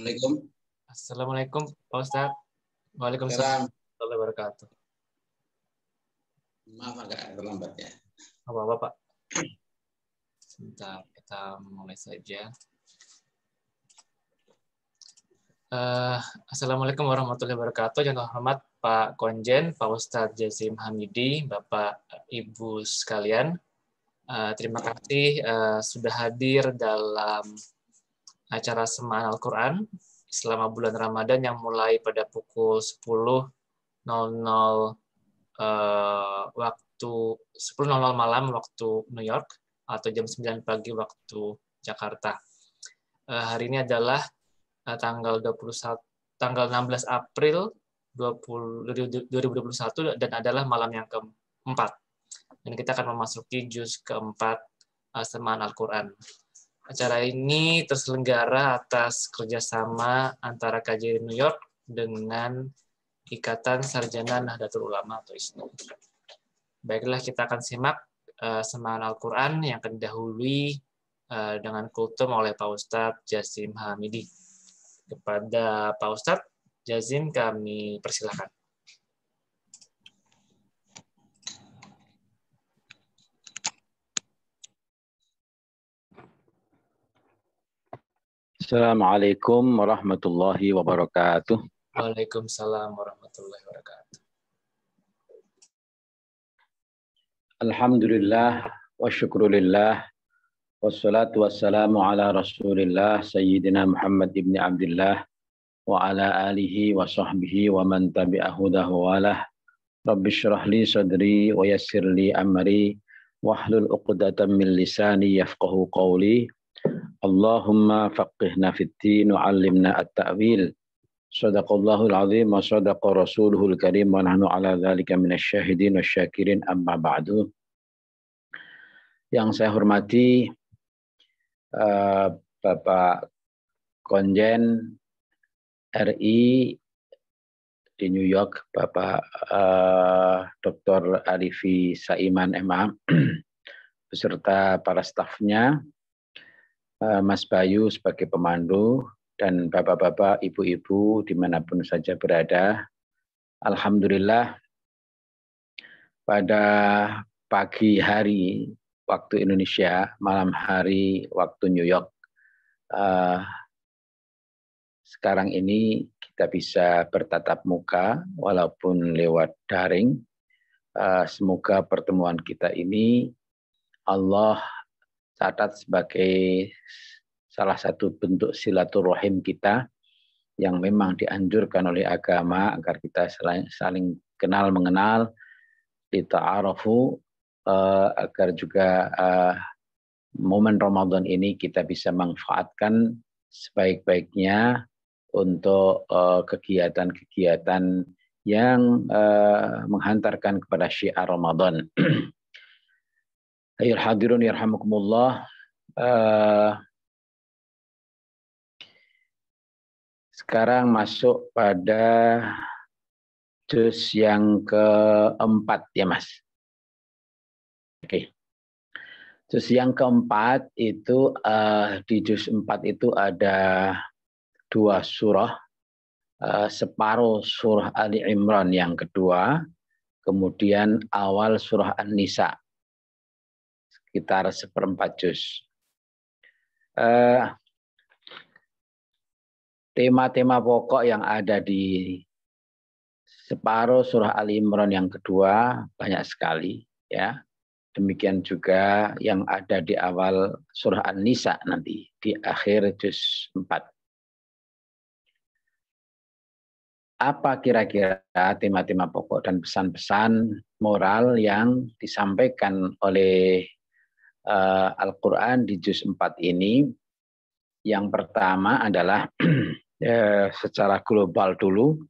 Assalamualaikum. Assalamualaikum Pak Ustadz. Waalaikumsalam Sekarang, warahmatullahi wabarakatuh. maaf agak terlambat ya. Apa-apa Pak? Sebentar, kita mulai saja. Assalamualaikum warahmatullahi wabarakatuh. Yang terhormat Pak Konjen, Pak Ustadz Jazim Hamidi, Bapak Ibu sekalian. Terima kasih sudah hadir dalam acara Semaan Al-Quran selama bulan Ramadan yang mulai pada pukul 10.00 waktu 10.00 malam waktu New York atau jam 9 pagi waktu Jakarta. Hari ini adalah tanggal 16 April 2021 dan adalah malam yang keempat. Dan kita akan memasuki juz keempat Semaan Al-Quran. Acara ini terselenggara atas kerjasama antara KJRI New York dengan Ikatan Sarjana Nahdlatul Ulama atau ISNU. Baiklah, kita akan simak Semaan Al-Quran yang akan didahului dengan kultum oleh Pak Ustadz Jazim Hamidi. Kepada Pak Ustadz Jazim kami persilahkan. Assalamualaikum warahmatullahi wabarakatuh. Waalaikumsalam warahmatullahi wabarakatuh. Alhamdulillah wa syukrulillah wassalatu wassalamu ala rasulillah sayyidina Muhammad ibn Abdullah wa ala alihi wa sahbihi wa man tabi'ahu dahuwalah. Rabbi syrah li sadri wa yassir li amri wahlul uqdatan min lisani yafqahu qawli. Allahumma faqihna fid-din wa 'allimna at-ta'wil. Shadaqallahul azim wa shadaqa rasuluhul karim wa nahnu ala dzalika minasyahidin wasyakirin amma ba'du. Yang saya hormati Bapak Konjen RI di New York, Bapak Dr. Arifi Saiman MA beserta para stafnya, Mas Bayu sebagai pemandu, dan bapak-bapak, ibu-ibu dimanapun saja berada. Alhamdulillah pada pagi hari waktu Indonesia, malam hari waktu New York, sekarang ini kita bisa bertatap muka walaupun lewat daring. Semoga pertemuan kita ini Allah catat sebagai salah satu bentuk silaturahim kita yang memang dianjurkan oleh agama agar kita saling kenal mengenal, dita'arafu, agar juga momen Ramadan ini kita bisa manfaatkan sebaik-baiknya untuk kegiatan-kegiatan yang menghantarkan kepada syiar Ramadan. Ayyuhal hadirun yarhamukumullah. Sekarang masuk pada juz yang keempat ya Mas. Oke. Juz yang keempat itu di juz 4 itu ada 2 surah. Separuh surah Ali Imran yang kedua, kemudian awal surah An-Nisa. Sekitar 1/4 juz. Tema-tema pokok yang ada di separuh surah Ali Imran yang kedua banyak sekali ya. Demikian juga yang ada di awal surah An-Nisa nanti di akhir juz 4. Apa kira-kira tema-tema pokok dan pesan-pesan moral yang disampaikan oleh Al-Quran di juz 4 ini? Yang pertama adalah secara global dulu,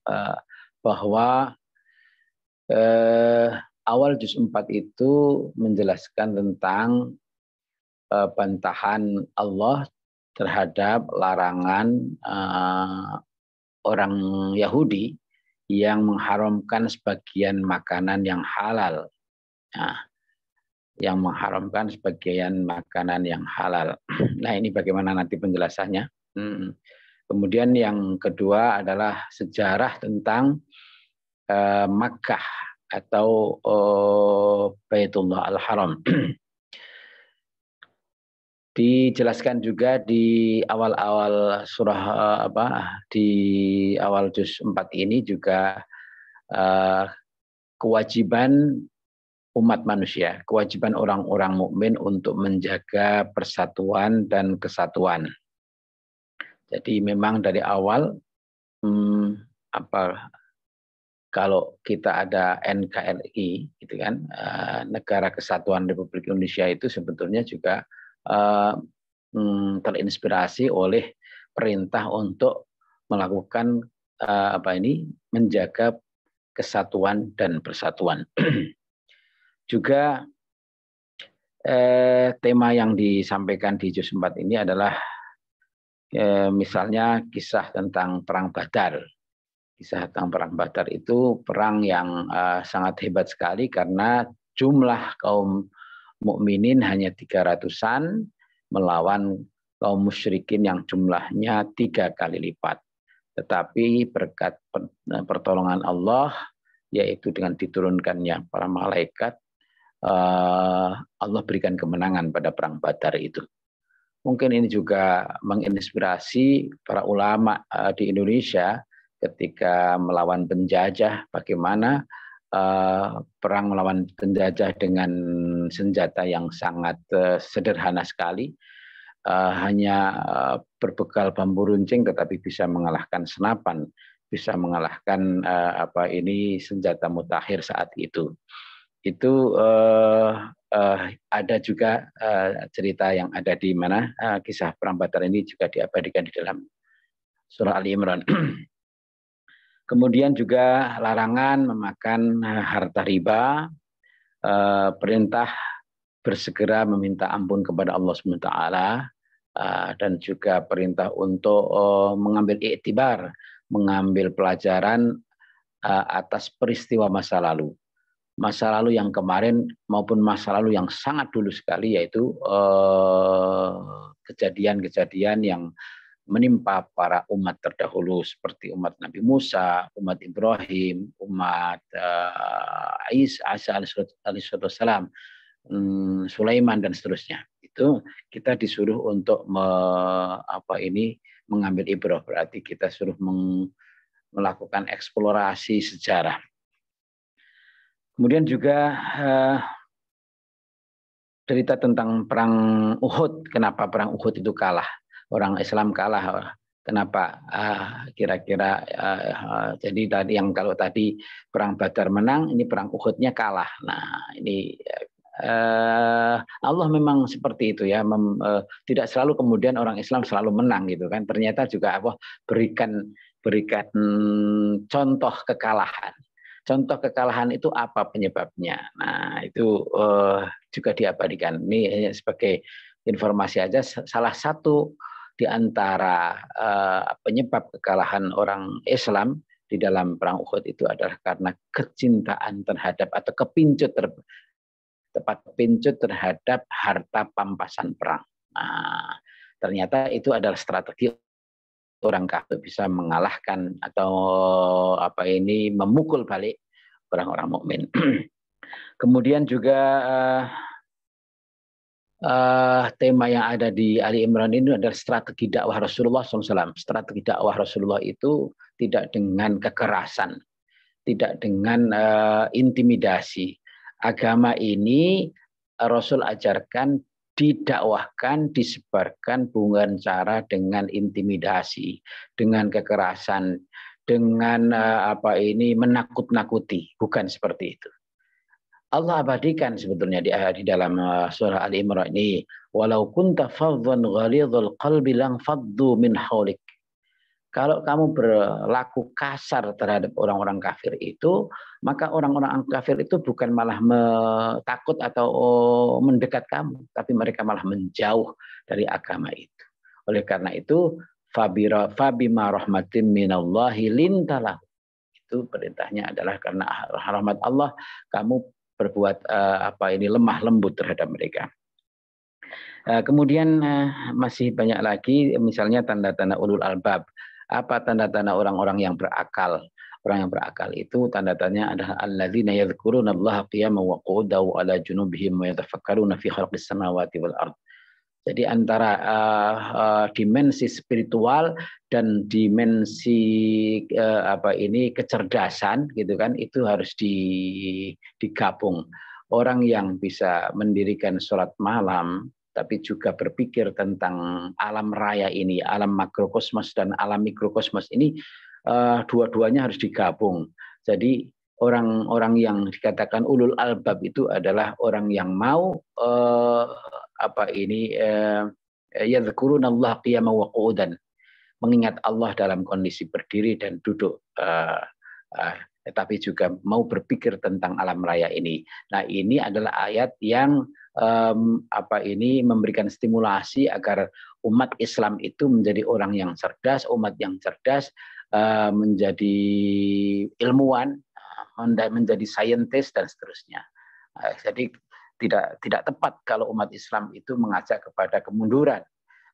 bahwa awal juz 4 itu menjelaskan tentang bantahan Allah terhadap larangan orang Yahudi yang mengharamkan sebagian makanan yang halal. Nah, yang mengharamkan sebagian makanan yang halal. Nah, ini bagaimana nanti penjelasannya? Kemudian yang kedua adalah sejarah tentang Makkah atau Baitullah Al-Haram. Dijelaskan juga di awal-awal surah di awal juz 4 ini juga kewajiban umat manusia, kewajiban orang-orang mukmin untuk menjaga persatuan dan kesatuan. Jadi memang dari awal kalau kita ada NKRI gitu kan, Negara Kesatuan Republik Indonesia itu sebetulnya juga terinspirasi oleh perintah untuk melakukan menjaga kesatuan dan persatuan. Juga tema yang disampaikan di juz 4 ini adalah misalnya kisah tentang Perang Badar. Kisah tentang Perang Badar itu perang yang sangat hebat sekali karena jumlah kaum mukminin hanya 300-an melawan kaum musyrikin yang jumlahnya 3 kali lipat. Tetapi berkat pertolongan Allah, yaitu dengan diturunkannya para malaikat, Allah berikan kemenangan pada Perang Badar itu. Mungkin ini juga menginspirasi para ulama di Indonesia ketika melawan penjajah, bagaimana perang melawan penjajah dengan senjata yang sangat sederhana sekali, hanya berbekal bambu runcing tetapi bisa mengalahkan senapan, bisa mengalahkan senjata mutakhir saat itu. Itu ada juga cerita yang ada di mana kisah Perang Badar ini juga diabadikan di dalam surah Ali Imran. Kemudian juga larangan memakan harta riba, perintah bersegera meminta ampun kepada Allah SWT, dan juga perintah untuk mengambil iktibar, mengambil pelajaran atas peristiwa masa lalu. Masa lalu yang kemarin maupun masa lalu yang sangat dulu sekali, yaitu kejadian-kejadian yang menimpa para umat terdahulu seperti umat Nabi Musa, umat Ibrahim, umat Isa alaihissalam, Sulaiman dan seterusnya. Itu kita disuruh untuk mengambil ibrah, berarti kita suruh melakukan eksplorasi sejarah. Kemudian juga cerita tentang perang Uhud. Kenapa perang Uhud itu kalah? Orang Islam kalah. Kenapa? Kira-kira jadi tadi yang kalau tadi perang Badar menang, ini perang Uhudnya kalah. Nah, ini Allah memang seperti itu ya. Tidak selalu kemudian orang Islam selalu menang gitu kan. Ternyata juga Allah berikan contoh kekalahan. Contoh kekalahan itu apa penyebabnya? Nah, itu juga diabadikan. Ini sebagai informasi aja, salah satu di antara penyebab kekalahan orang Islam di dalam perang Uhud itu adalah karena kecintaan terhadap atau kepincut terhadap harta pampasan perang. Nah, ternyata itu adalah strategi orang kafir bisa mengalahkan atau memukul balik orang-orang mukmin. Kemudian juga tema yang ada di Ali Imran ini adalah strategi dakwah Rasulullah SAW. Strategi dakwah Rasulullah itu tidak dengan kekerasan, tidak dengan intimidasi. Agama ini Rasul ajarkan didakwahkan, disebarkan bukan cara dengan intimidasi, dengan kekerasan, dengan menakut-nakuti, bukan seperti itu. Allah abadikan sebetulnya di dalam surah Ali Imran ini, walau kunta faddan ghalidhal qalbi lang faddu min haulik. Kalau kamu berlaku kasar terhadap orang-orang kafir itu, maka orang-orang kafir itu bukan malah takut atau mendekat kamu, tapi mereka malah menjauh dari agama itu. Oleh karena itu, fabima rahmatin minallahi lintalah. Itu perintahnya adalah karena rahmat Allah, kamu berbuat lemah lembut terhadap mereka. Kemudian masih banyak lagi, misalnya tanda-tanda ulul albab. Apa tanda-tanda orang-orang yang berakal? Orang yang berakal itu tanda-tandanya adalah alladzina yadhkurunallaha qiyaman wa qu'udan wa 'ala junubihim wa yatafakkaruna fi khalqis samawati wal ardh. Jadi antara dimensi spiritual dan dimensi kecerdasan gitu kan, itu harus digabung. Orang yang bisa mendirikan sholat malam tapi juga berpikir tentang alam raya ini, alam makrokosmos dan alam mikrokosmos ini, dua-duanya harus digabung. Jadi orang-orang yang dikatakan ulul albab itu adalah orang yang mau yadhkurunallaha qiyaman wa qu'udan, mengingat Allah dalam kondisi berdiri dan duduk, tetapi juga mau berpikir tentang alam raya ini. Nah, ini adalah ayat yang memberikan stimulasi agar umat Islam itu menjadi orang yang cerdas, umat yang cerdas, menjadi ilmuwan, menjadi saintis dan seterusnya. Jadi tidak tepat kalau umat Islam itu mengajak kepada kemunduran.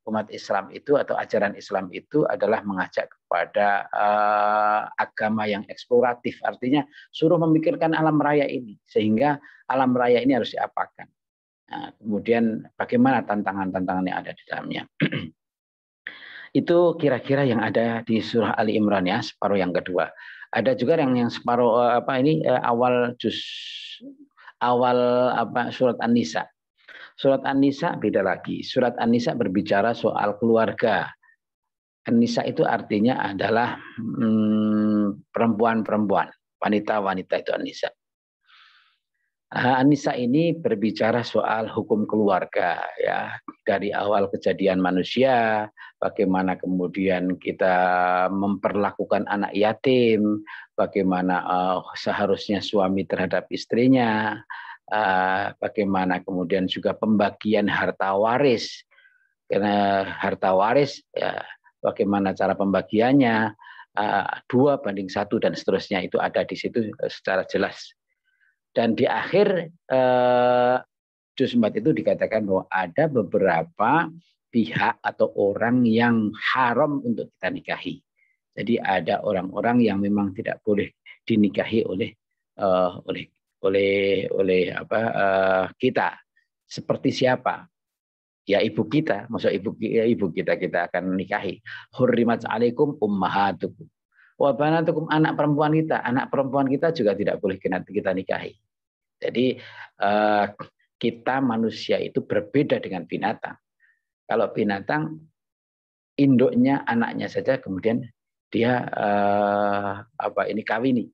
Umat Islam itu atau ajaran Islam itu adalah mengajak kepada agama yang eksploratif. Artinya suruh memikirkan alam raya ini, sehingga alam raya ini harus diapakan. Nah, kemudian bagaimana tantangan-tantangan yang ada di dalamnya. Itu kira-kira yang ada di surah Ali Imran ya, separuh yang kedua. Ada juga yang separuh surat An-Nisa. Surat An-Nisa beda lagi. Surat An-Nisa berbicara soal keluarga. An-Nisa itu artinya adalah perempuan-perempuan, wanita-wanita itu An-Nisa. An-Nisa ini berbicara soal hukum keluarga ya, dari awal kejadian manusia, bagaimana kemudian kita memperlakukan anak yatim, bagaimana seharusnya suami terhadap istrinya, bagaimana kemudian juga pembagian harta waris. Karena harta waris ya, bagaimana cara pembagiannya, 2:1 dan seterusnya, itu ada di situ secara jelas. Dan di akhir juz 4 itu dikatakan bahwa ada beberapa pihak atau orang yang haram untuk kita nikahi. Jadi ada orang-orang yang memang tidak boleh dinikahi oleh kita. Seperti siapa? Ya ibu kita. Maksud ibu kita akan nikahi. Hurrimat 'alaikum ummahatukum wa banatukum, anak perempuan kita. Anak perempuan kita juga tidak boleh kita nikahi. Jadi kita manusia itu berbeda dengan binatang. Kalau binatang induknya anaknya saja kemudian dia kawini.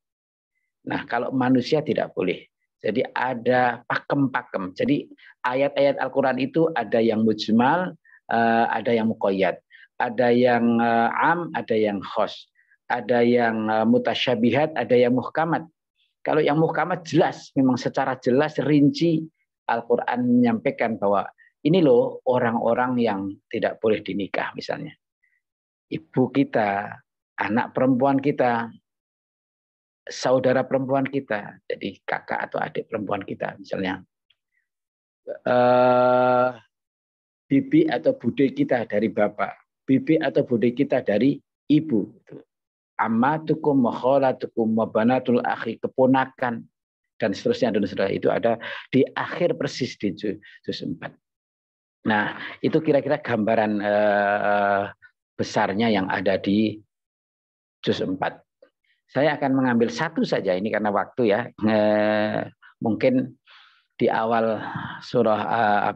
Nah, kalau manusia tidak boleh. Jadi ada pakem-pakem. Jadi ayat-ayat Al-Qur'an itu ada yang mujmal, ada yang muqayyad, ada yang am, ada yang khos, ada yang mutasyabihat, ada yang muhkamat. Kalau yang muhkamat jelas, memang secara jelas rinci Al-Qur'an menyampaikan bahwa ini loh orang-orang yang tidak boleh dinikah misalnya. Ibu kita, anak perempuan kita, saudara perempuan kita, jadi kakak atau adik perempuan kita misalnya. Bibi atau bude kita dari bapak, bibi atau bude kita dari ibu. Ammatukum wa khalatukum wa banatul akhi, keponakan dan seterusnya itu ada di akhir persis di juz 4. Nah, itu kira-kira gambaran besarnya yang ada di juz 4. Saya akan mengambil satu saja ini karena waktu ya. Mungkin di awal surah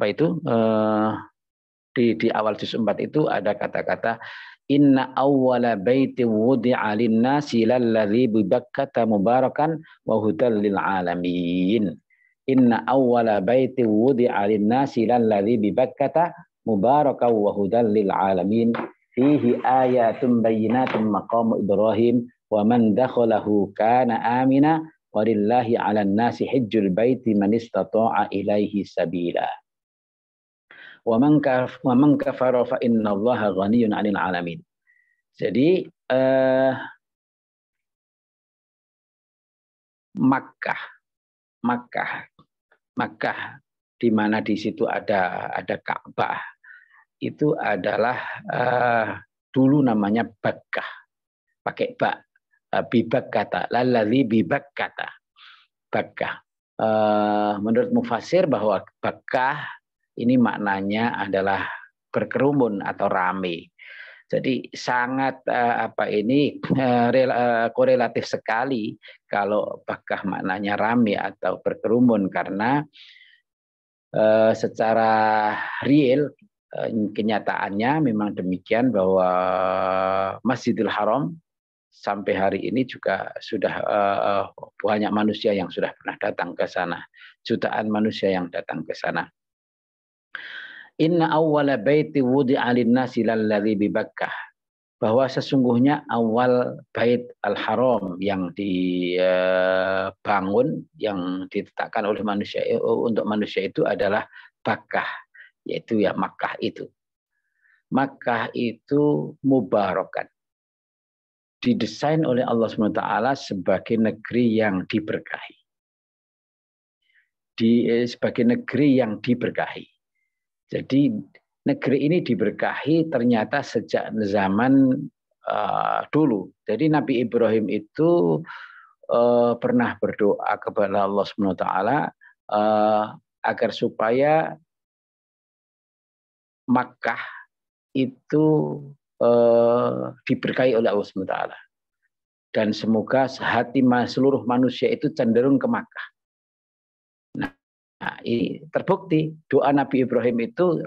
di awal juz 4 itu ada kata-kata inna awwala baiti wudi'a lin-nasi lalladzi bi Bakkata mubarakan wa hudal lil alamin. Inna awwala baiti wudi'a lin-nasi lalladzi bi Bakkata mubarakan wa hudal lil alamin. Fihi ayatun bayyinatun maqamu Ibrahim wa man dakhalahu kana amina walillahi 'alan nasi hajjul baiti man istata'a ilaihi sabila. Wa man kafara fa innallaha ghaniyun 'anil 'alamin. Jadi Makkah di mana di situ ada Ka'bah, itu adalah dulu namanya Bakkah, pakai ba, bibak kata, lalali bibak kata, Bakkah. Menurut mufasir bahwa Bakkah ini maknanya adalah berkerumun atau rame. Jadi sangat korelatif sekali kalau Bakkah maknanya rame atau berkerumun, karena secara real kenyataannya memang demikian bahwa Masjidil Haram sampai hari ini juga sudah banyak manusia yang sudah pernah datang ke sana, jutaan manusia yang datang ke sana. Inna awwala baiti wudi'a lin-nasi lalladzi bi Bakkah, bahwa sesungguhnya awal Bait Al-Haram yang dibangun, yang ditetapkan oleh manusia untuk manusia itu adalah Bakkah, yaitu ya Makkah itu. Makkah itu mubarakan, didesain oleh Allah SWT sebagai negeri yang diberkahi. Sebagai negeri yang diberkahi. Jadi negeri ini diberkahi ternyata sejak zaman dulu. Jadi Nabi Ibrahim itu pernah berdoa kepada Allah SWT agar supaya Makkah itu diberkahi oleh Allah SWT. Dan semoga hati seluruh manusia itu cenderung ke Makkah. Nah, ini terbukti doa Nabi Ibrahim itu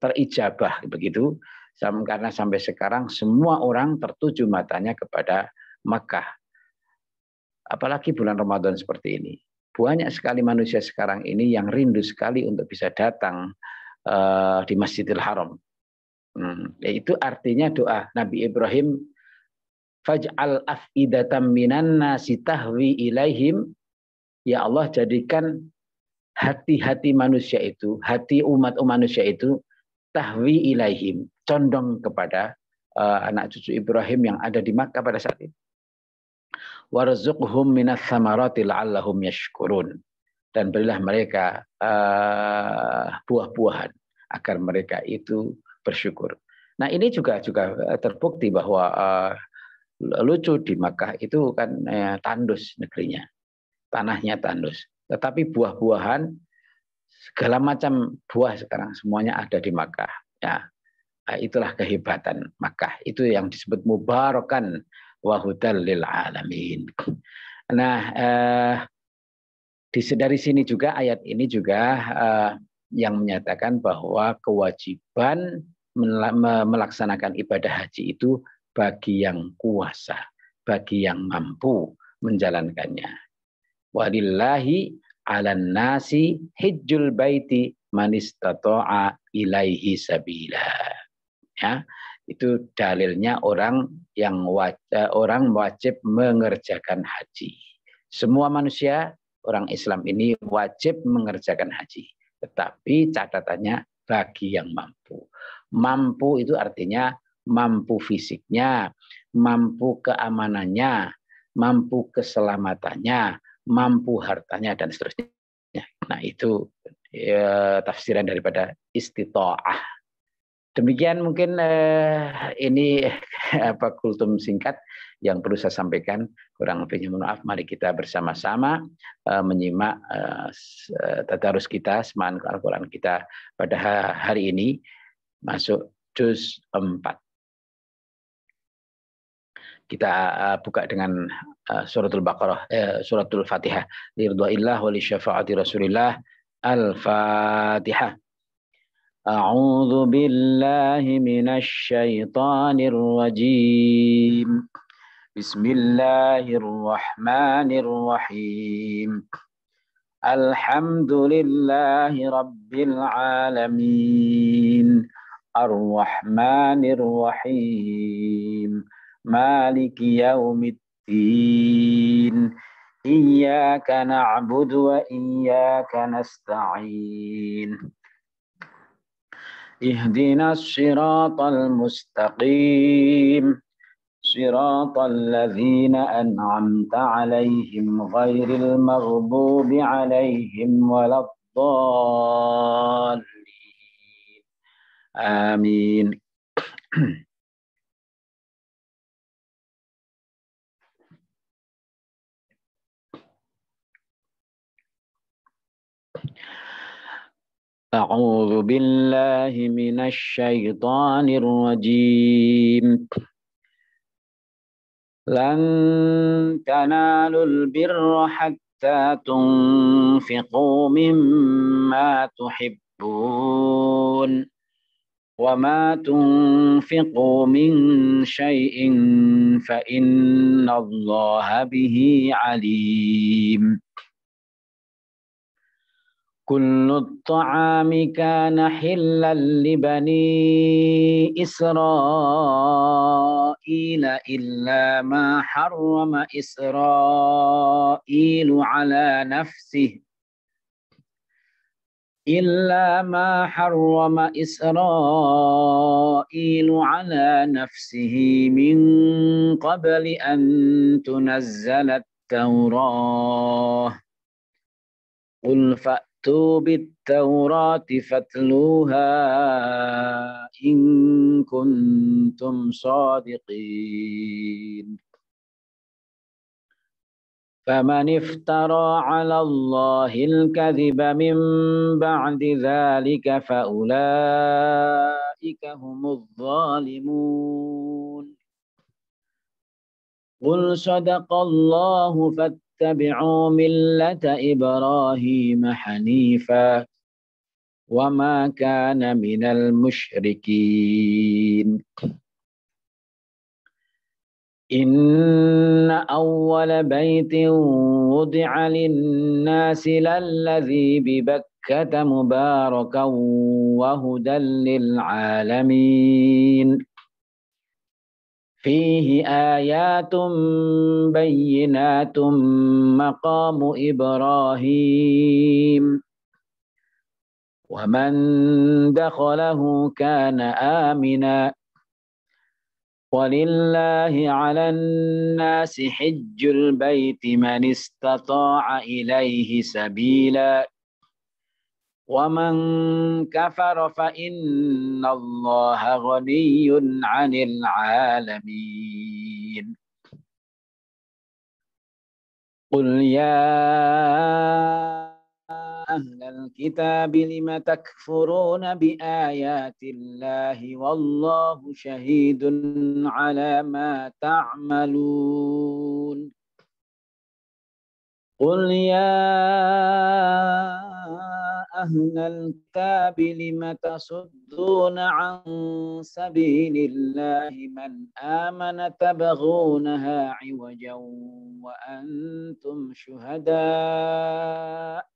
terijabah begitu, karena sampai sekarang semua orang tertuju matanya kepada Makkah. Apalagi bulan Ramadan seperti ini. Banyak sekali manusia sekarang ini yang rindu sekali untuk bisa datang di Masjidil Haram. Itu artinya doa Nabi Ibrahim, faj'al af'idatam minan nasi tahwi ilaihim. Ya Allah, jadikan hati-hati manusia itu, hati umat manusia itu tahwi ilaihim, condong kepada anak cucu Ibrahim yang ada di Makkah pada saat itu. Warzuqhum minas samarati la'allahum yashkurun, dan berilah mereka buah-buahan agar mereka itu bersyukur. Nah, ini juga terbukti bahwa lucu di Makkah itu kan tandus negerinya, tanahnya tandus. Tetapi buah-buahan, segala macam buah sekarang semuanya ada di Makkah. Ya, itulah kehebatan Makkah. Itu yang disebut mubarakan wa hudal lil alamin. Nah, dari sini juga ayat ini juga yang menyatakan bahwa kewajiban melaksanakan ibadah haji itu bagi yang kuasa, bagi yang mampu menjalankannya. Walillahi 'alan nasi hijjul baiti man istata'a ilaihi sabila. Ya, itu dalilnya orang wajib mengerjakan haji. Semua manusia, orang Islam ini wajib mengerjakan haji. Tetapi catatannya bagi yang mampu. Mampu itu artinya mampu fisiknya, mampu keamanannya, mampu keselamatannya, mampu hartanya, dan seterusnya. Nah, itu tafsiran daripada istita'ah. Demikian mungkin ini kultum singkat yang perlu saya sampaikan. Kurang lebihnya mohon maaf. Mari kita bersama-sama menyimak tadarus kita, semaan Al-Quran kita pada hari ini, masuk juz 4. Kita buka dengan suratul Baqarah, suratul Fatihah. Liridwaillah wa li syafaati Rasulillah. Al-Fatihah. A'udzu billahi minasy syaithanir rajim. Bismillahirrahmanirrahim. Alhamdulillahi rabbil alamin. Ar-Rahmanir Rahim. Maliki yaumiddin. Iyyaka na'budu wa iyyaka nasta'in. Ihdinas siratal mustaqim. Siratal ladzina an'amta 'alaihim ghairil maghdubi 'alaihim waladdallin. الضالين آمين. أعوذ بالله من الشيطان الرجيم. لن تنالوا البر حتى تنفقوا مما تحبون وما تنفقوا من شيء فإن الله به عليم. كل الطعام كان حلا لبني إسرائيل إلا ما حرم إسرائيل على نفسه من قبل أن تنزل التوراة. قل فأتوا بالتوراة فاتلوها إن كنتم صادقين. فمن افترى على الله الكذب من بعد ذلك فأولئك هم الظالمون. قل صدق الله فاتبعوا ملة إبراهيم حنيفا وما كان من المشركين. إن أول بيت وضع للناس للذي ببكة مباركا وهدى للعالمين. فيه آيات بينات مقام إبراهيم ومن دخله كان آمنا ولله على الناس حج البيت من استطاع إليه سبيلا ومن كفر فإن الله غني عن العالمين. قل يا أهل الكتاب لم تكفرون بآيات الله والله شهيد على ما تعملون. قل يا أهل الكتاب لم تصدون عن سبيل الله من آمن تبغونها عوجا وأنتم شهداء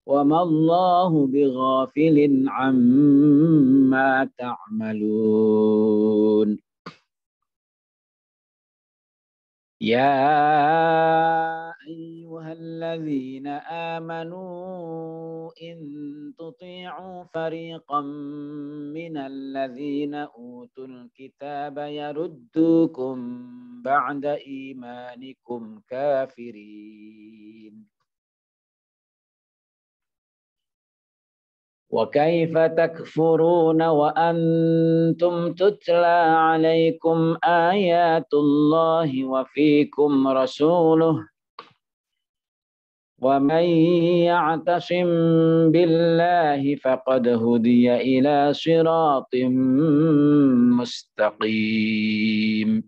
وما الله بغافل عما تعملون. يا أيها الذين آمنوا إن تطيعوا فريقا من الذين أوتوا الكتاب يردوكم بعد إيمانكم كافرين. وكيف تكفرون وأنتم تتلى عليكم آيات الله وفيكم رسوله ومن يعتصم بالله فقد هدي إلى صراط مستقيم.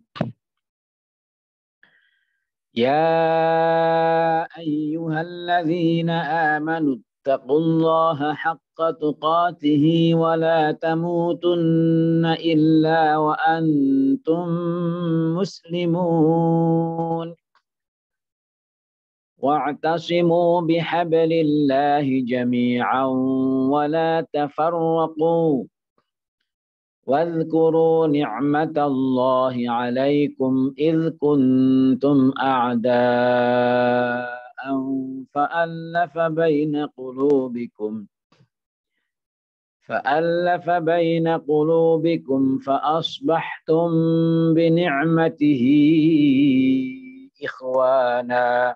يا أيها الذين آمنوا اتقوا الله حق تقاته ولا تموتن إلا وأنتم مسلمون. واعتصموا بحبل الله جميعا ولا تفرقوا واذكروا نعمة الله عليكم إذ كنتم أعداء فألف بين قلوبكم فأصبحتم بنعمته إخوانا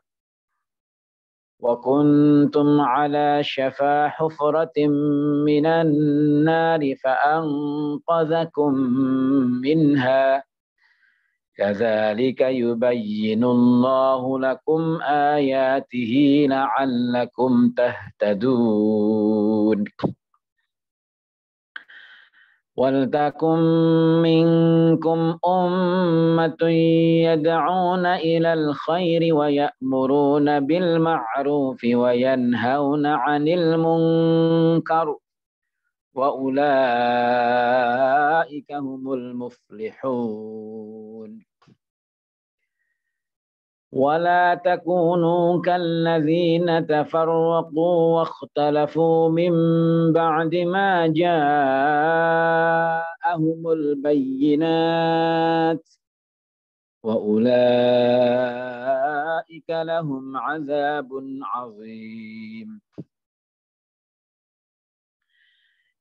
وكنتم على شفا حفرة من النار فأنقذكم منها كذلك يبين الله لكم آياته لعلكم تهتدون ولتكن منكم أمة يدعون إلى الخير ويأمرون بالمعروف وينهون عن المنكر وأولئك هم المفلحون ولا تكونوا كالذين تفرقوا واختلفوا من بعد ما جاءهم البينات وأولئك لهم عذاب عظيم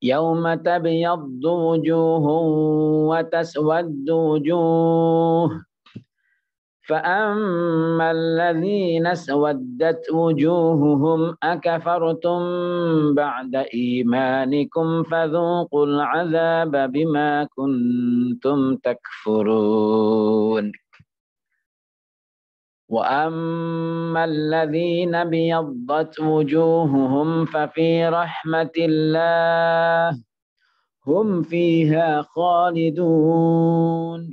يوم تبيض وجوه وتسود وجوه فأما الذين اسودت وجوههم أكفرتم بعد إيمانكم فذوقوا العذاب بما كنتم تكفرون وأما الذين ابيضت وجوههم ففي رحمة الله هم فيها خالدون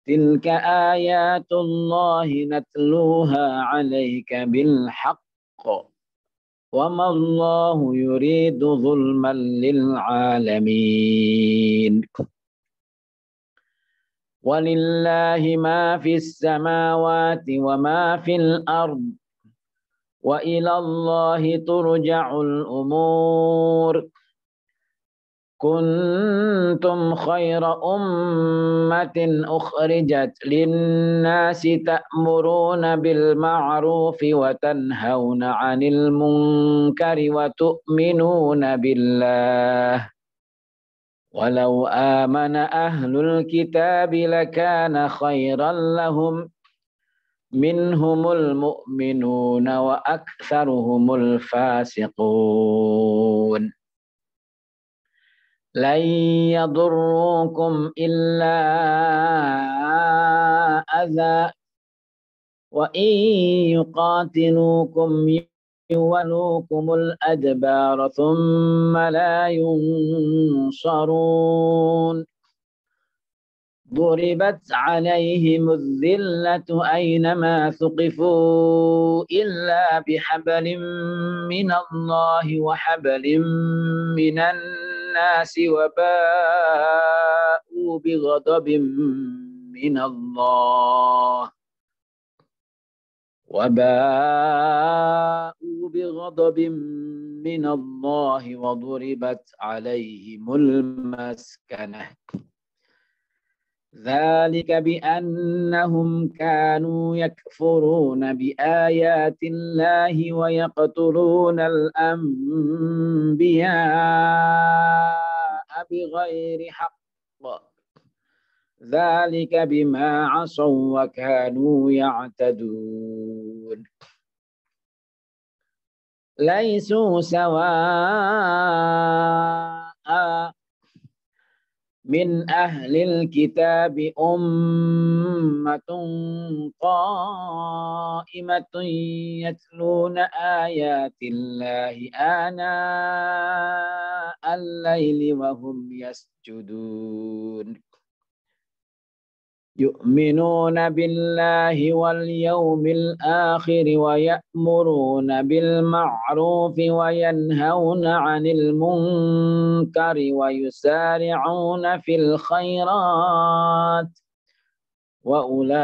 تلك آيات الله نتلوها عليك بالحق وما الله يريد ظلما للعالمين ولله ما في السماوات وما في الأرض وإلى الله ترجع الأمور كنتم خير أمة أخرجت للناس تأمرون بالمعروف وتنهون عن المنكر وتؤمنون بالله ولو آمن أهل الكتاب لكان خيرا لهم منهم المؤمنون وأكثرهم الفاسقون لن يضروكم إلا أذى وإن يقاتلوكم يولوكم الأدبار ثم لا ينصرون ضربت عليهم الذلة أينما ثقفوا إلا بحبل من الله وحبل من الناس وباءوا بغضب من الله وضربت عليهم المسكنة ذلك بأنهم كانوا يكفرون بآيات الله ويقتلون الأنبياء بغير حق ذلك بما عصوا وكانوا يعتدون ليسوا سواء من أهل الكتاب أمة قائمة يتلون آيات الله آناء الليل وهم يسجدون يؤمنون بالله واليوم الآخر ويأمرون بالمعروف وينهون عن المنكر ويسارعون في الخيرات وأولئك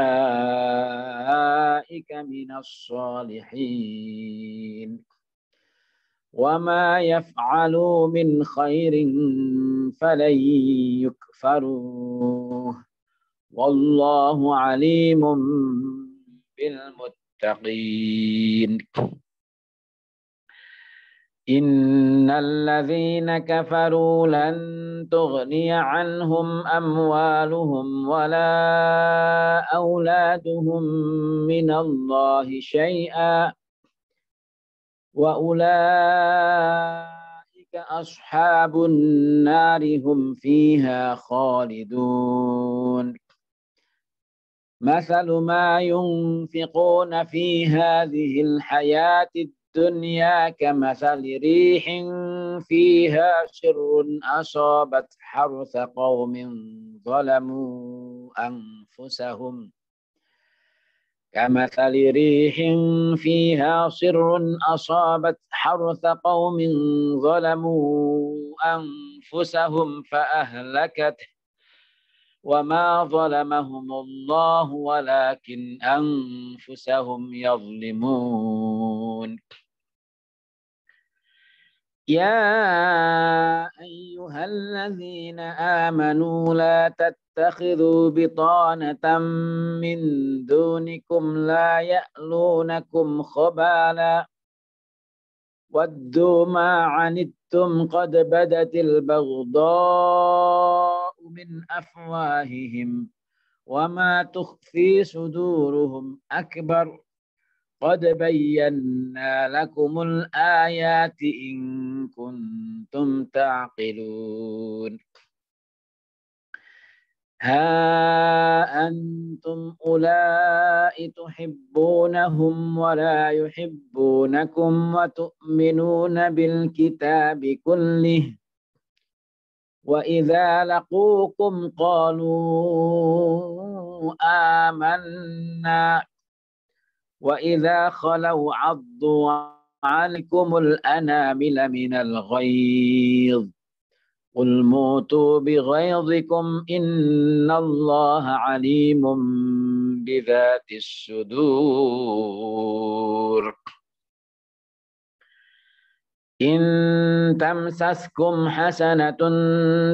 من الصالحين وما يفعلوا من خير فلن يكفروه والله عليم بالمتقين إن الذين كفروا لن تغني عنهم أموالهم ولا أولادهم من الله شيئا وأولئك أصحاب النار هم فيها خالدون مثل ما ينفقون في هذه الحياة الدنيا كمثل ريح فيها سر أصابت حرث قوم ظلموا أنفسهم كمثل ريح فيها سر أصابت حرث قوم ظلموا أنفسهم فأهلكته وما ظلمهم الله ولكن أنفسهم يظلمون يا أيها الذين آمنوا لا تتخذوا بطانة من دونكم لا يألونكم خبالا ودوا ما عنتم قد بدت البغضاء من أفواههم وما تخفي صدورهم أكبر قد بينا لكم الآيات إن كنتم تعقلون ها أنتم أولئك تحبونهم ولا يحبونكم وتؤمنون بالكتاب كله وإذا لقوكم قالوا آمنا وإذا خلوا عضوا عليكم الأنامل من الغيظ قل موتوا بغيظكم إن الله عليم بذات الصدور إن تمسسكم حسنة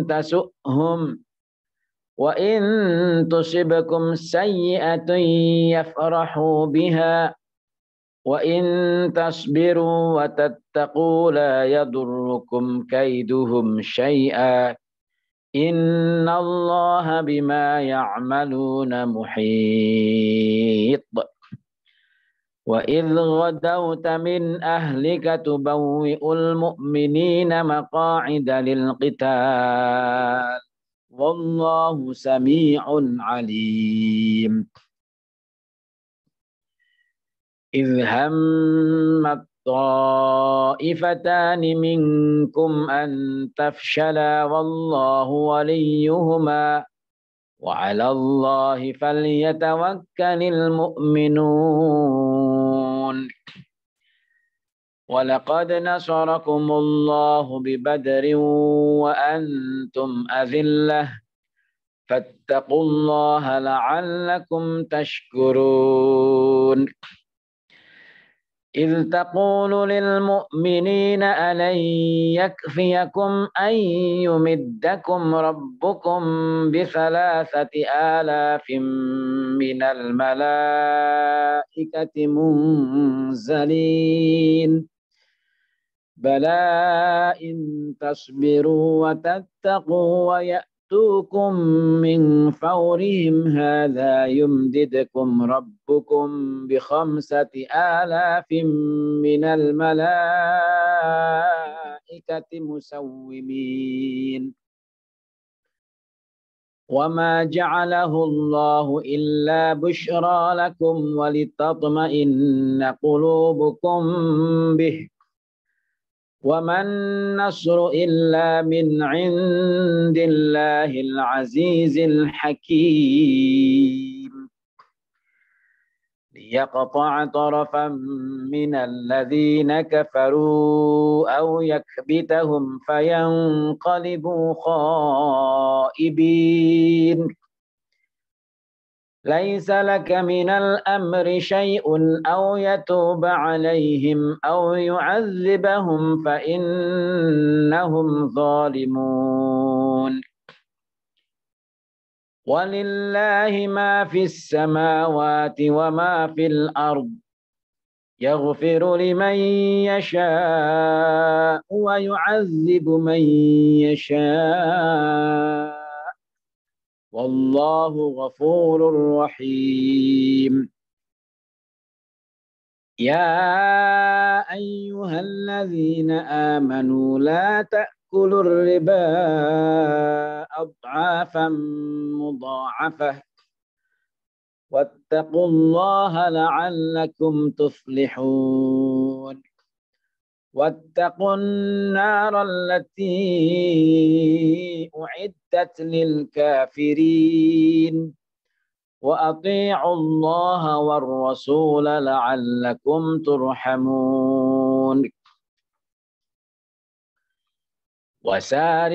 تسؤهم وإن تصبكم سيئة يفرحوا بها وإن تصبروا وتتقوا لا يضركم كيدهم شيئا إن الله بما يعملون محيط وإذ غدوت من أهلك تبوئ المؤمنين مقاعد للقتال والله سميع عليم إذ هم الطائفتان منكم أن تفشلا والله وليهما وعلى الله فليتوكل المؤمنون ولقد نصركم الله ببدر وأنتم أذلة فاتقوا الله لعلكم تشكرون إذ تقول للمؤمنين ألن يكفيكم أن يمدكم ربكم ب3,000 من الملائكة منزلين بلى إن تصبروا وتتقوا ويأتوكم من فورهم هذا يمددكم ربكم ب5,000 من الملائكة مسومين وما جعله الله إلا بشرى لكم ولتطمئن قلوبكم به وما النصر إلا من عند الله العزيز الحكيم ليقطع طرفا من الذين كفروا أو يكبتهم فينقلبوا خائبين ليس لك من الأمر شيء أو يتوب عليهم أو يعذبهم فإنهم ظالمون ولله ما في السماوات وما في الأرض يغفر لمن يشاء ويعذب من يشاء والله غفور رحيم يا أيها الذين آمنوا لا تأكلوا الربا أضعافا مضاعفة واتقوا الله لعلكم تفلحون واتقوا النار التي أعدت للكافرين وأطيعوا الله والرسول لعلكم ترحمون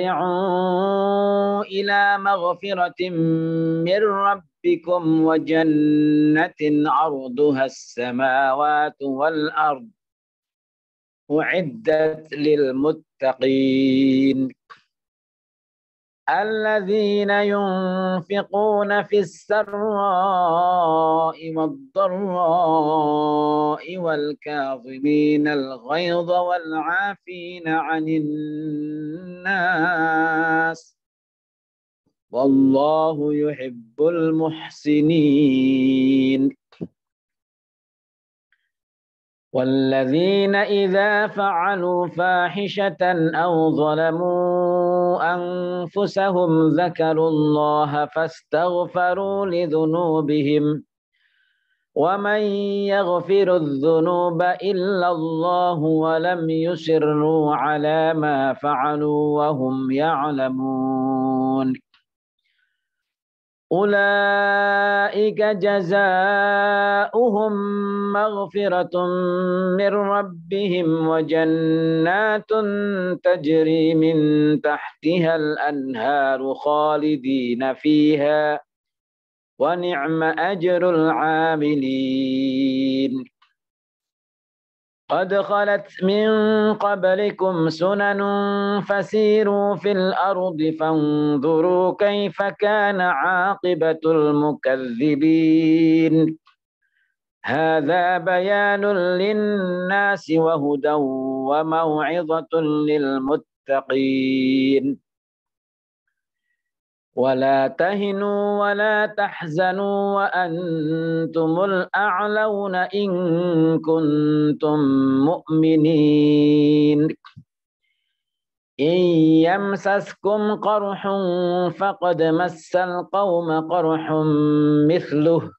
وسارعوا إلى مغفرة من ربكم وجنة عرضها السماوات والأرض أعدت للمتقين الذين ينفقون في السراء والضراء والكاظمين الغيظ والعافين عن الناس والله يحب المحسنين والذين إذا فعلوا فاحشة أو ظلموا أنفسهم ذكروا الله فاستغفروا لذنوبهم ومن يغفر الذنوب إلا الله ولم يصروا على ما فعلوا وهم يعلمون أولئك جزاؤهم مغفرة من ربهم وجنات تجري من تحتها الأنهار خالدين فيها ونعم أجر العاملين قد خلت من قبلكم سنن فسيروا في الأرض فانظروا كيف كان عاقبة المكذبين هذا بيان للناس وهدى وموعظة للمتقين ولا تهنوا ولا تحزنوا وأنتم الأعلون إن كنتم مؤمنين إن يمسسكم قرح فقد مس القوم قرح مثله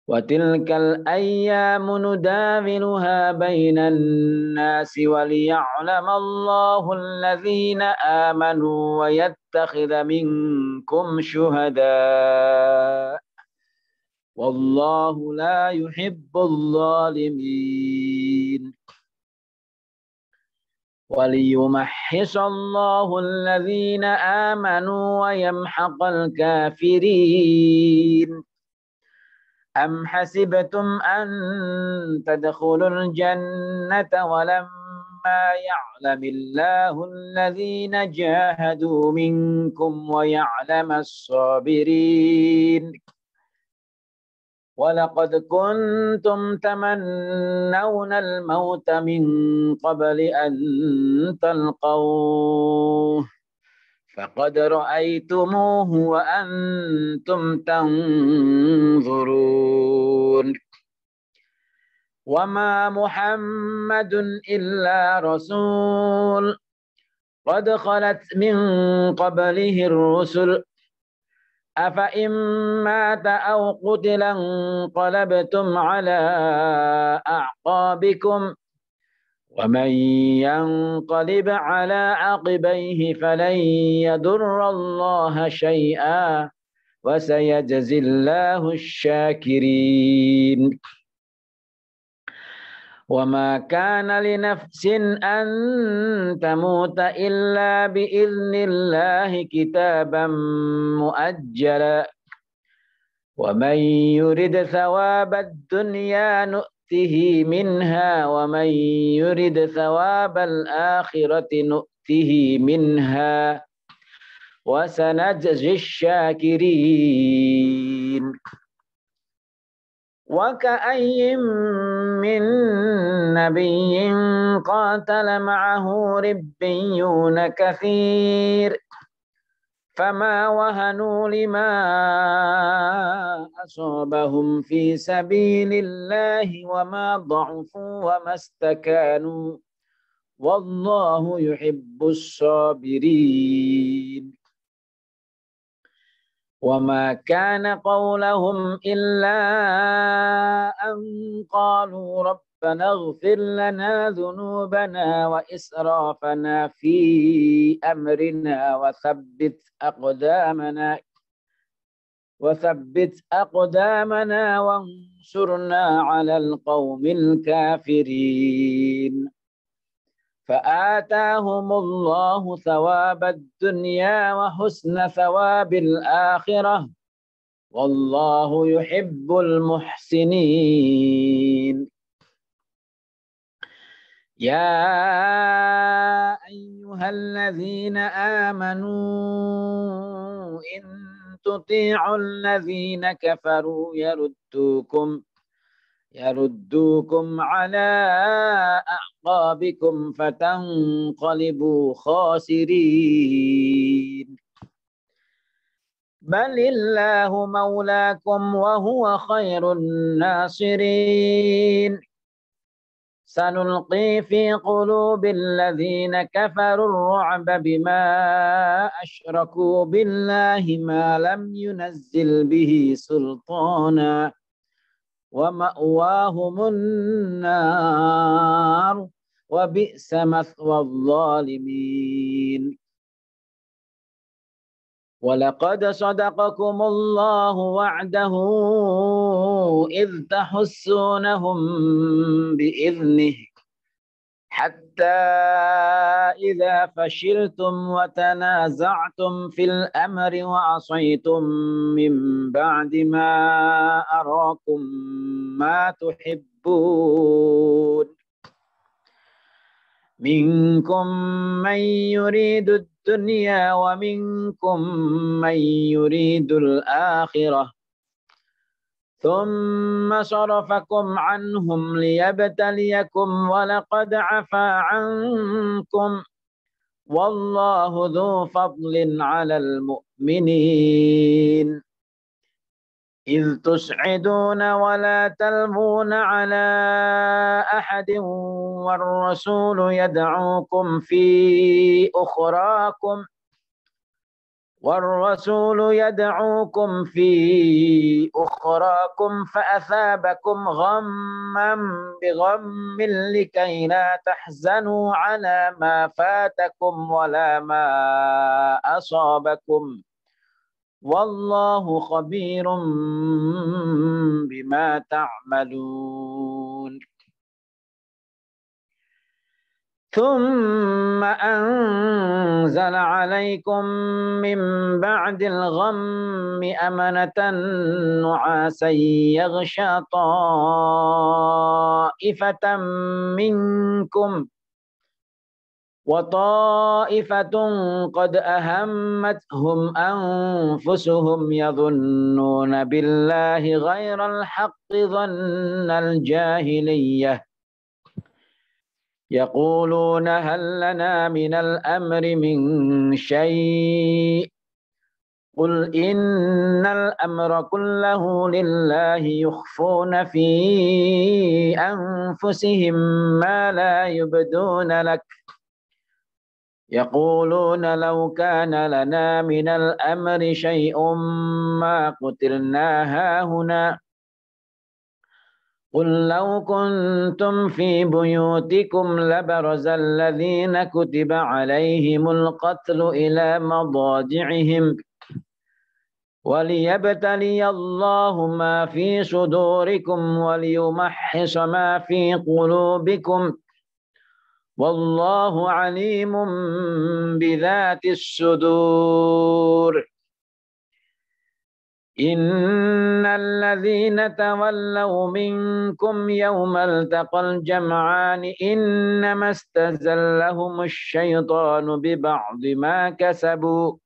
وتلك الأيام نداولها بين الناس وليعلم الله الذين آمنوا ويتخذ منكم شهداء والله لا يحب الظالمين وليمحص الله الذين آمنوا ويمحق الكافرين أم حسبتم أن تدخلوا الجنة ولما يعلم الله الذين جاهدوا منكم ويعلم الصابرين ولقد كنتم تمنون الموت من قبل أن تلقوه فقد رأيتموه وأنتم تنظرون وما محمد إلا رسول قد خلت من قبله الرسل أفإن مات أو قتل انقلبتم على أعقابكم ومن ينقلب على عقبيه فلن يضر الله شيئا وسيجزي الله الشاكرين وما كان لنفس أن تموت إلا بإذن الله كتابا مؤجلا ومن يرد ثواب الدنيا نؤته منها ومن يرد ثواب الآخرة نؤته منها وسنجزي الشاكرين وكأي من نبي قاتل معه ربيون كثير فما وهنوا لما أصابهم في سبيل الله وما ضعفوا وما استكانوا والله يحب الصابرين وما كان قولهم إلا أن قالوا ربنا اغفر لنا ذنوبنا وإسرافنا في أمرنا وثبت أقدامنا وانصرنا على القوم الكافرين فآتاهم الله ثواب الدنيا وحسن ثواب الآخرة والله يحب المحسنين يا أيها الذين آمنوا إن تطيعوا الذين كفروا يردوكم على أعقابكم فتنقلبوا خاسرين بل الله مولاكم وهو خير الناصرين سنلقي في قلوب الذين كفروا الرعب بما أشركوا بالله ما لم ينزل به سلطانا ومأواهم النار وبئس مثوى الظالمين ولقد صدقكم الله وعده إذ تحسونهم بإذنه حتى إذا فشلتم وتنازعتم في الأمر وعصيتم من بعد ما أراكم ما تحبون منكم من يريد الدنيا ومنكم من يريد الآخرة ثم صرفكم عنهم ليبتليكم ولقد عفا عنكم والله ذو فضل على المؤمنين إذ تسعدون ولا تلوون على أحد والرسول يدعوكم في أخراكم فأثابكم غما بغم لكي لا تحزنوا على ما فاتكم ولا ما أصابكم والله خبير بما تعملون ثم أنزل عليكم من بعد الغم أمنة نعاسا يغشى طائفة منكم وطائفة قد أهمتهم أنفسهم يظنون بالله غير الحق ظن الجاهلية يقولون هل لنا من الأمر من شيء قل إن الأمر كله لله يخفون في أنفسهم ما لا يبدون لك يقولون لو كان لنا من الأمر شيء ما قتلنا هاهنا قل لو كنتم في بيوتكم لبرز الذين كتب عليهم القتل إلى مضاجعهم وليبتلي الله ما في صدوركم وليمحص ما في قلوبكم والله عليم بذات الصدور إن الذين تولوا منكم يوم التقى الجمعان إنما استزلهم الشيطان ببعض ما كسبوا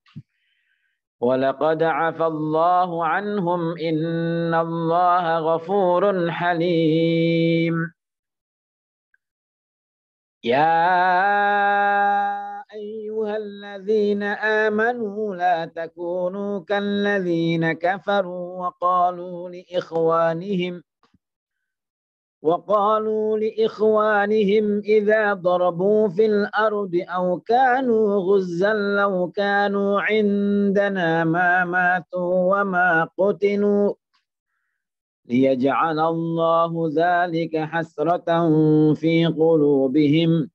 ولقد عفى الله عنهم إن الله غفور حليم يا أيها الذين آمنوا لا تكونوا كالذين كفروا وقالوا لإخوانهم إذا ضربوا في الأرض أو كانوا غزا لو كانوا عندنا ما ماتوا وما قتلوا ليجعل الله ذلك حسرة في قلوبهم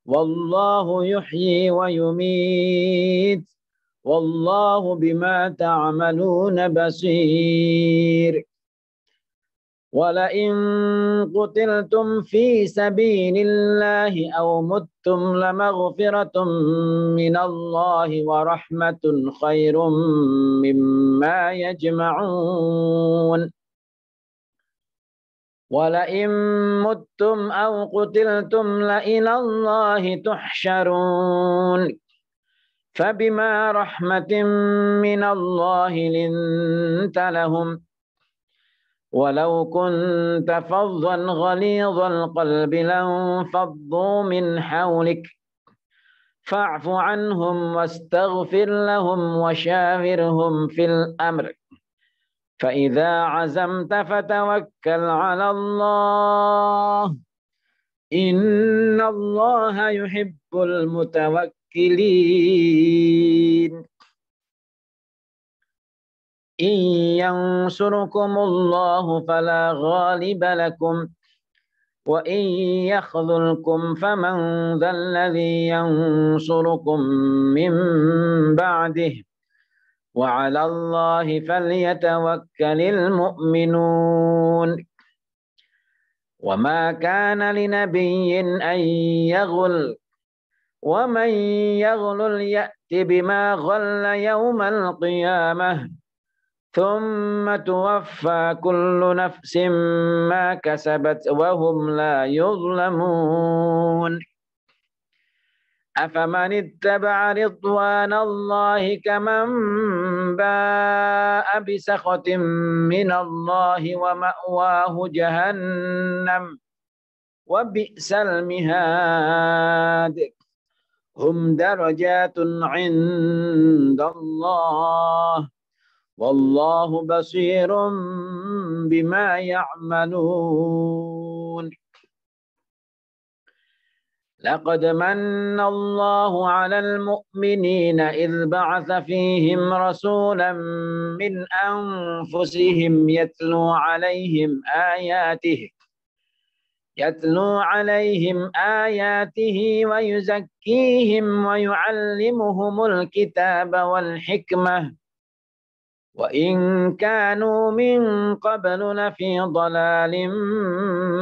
والله يحيي ويميت والله بما تعملون بصير ولئن قتلتم في سبيل الله أو متم لمغفرة من الله ورحمة خير مما يجمعون ولئن متم أو قتلتم لإلى الله تحشرون فبما رحمة من الله لنت لهم ولو كنت فظا غليظ القلب لانفضوا من حولك فاعف عنهم واستغفر لهم وشاورهم في الأمر فإذا عزمت فتوكل على الله إن الله يحب المتوكلين إن ينصركم الله فلا غالب لكم وإن يخذلكم فمن ذا الذي ينصركم من بعده وعلى الله فليتوكل المؤمنون وما كان لنبي أن يغل ومن يغل يأت بما غل يوم القيامة ثم توفى كل نفس ما كسبت وهم لا يظلمون أفمن اتبع رضوان الله كمن باء بسخط من الله ومأواه جهنم وبئس المهاد هم درجات عند الله والله بصير بما يعملون لقد من الله على المؤمنين إذ بعث فيهم رسولا من أنفسهم يتلو عليهم آياته ويزكيهم ويعلمهم الكتاب والحكمة وإن كانوا من قبل لفي ضلال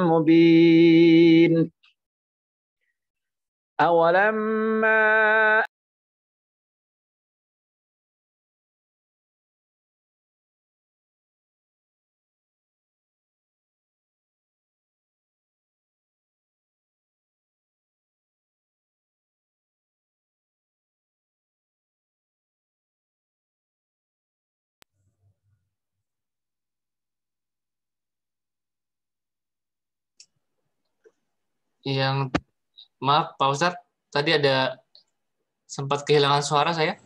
مبين أولما Yang maaf Pak Ustadz, tadi ada sempat kehilangan suara saya.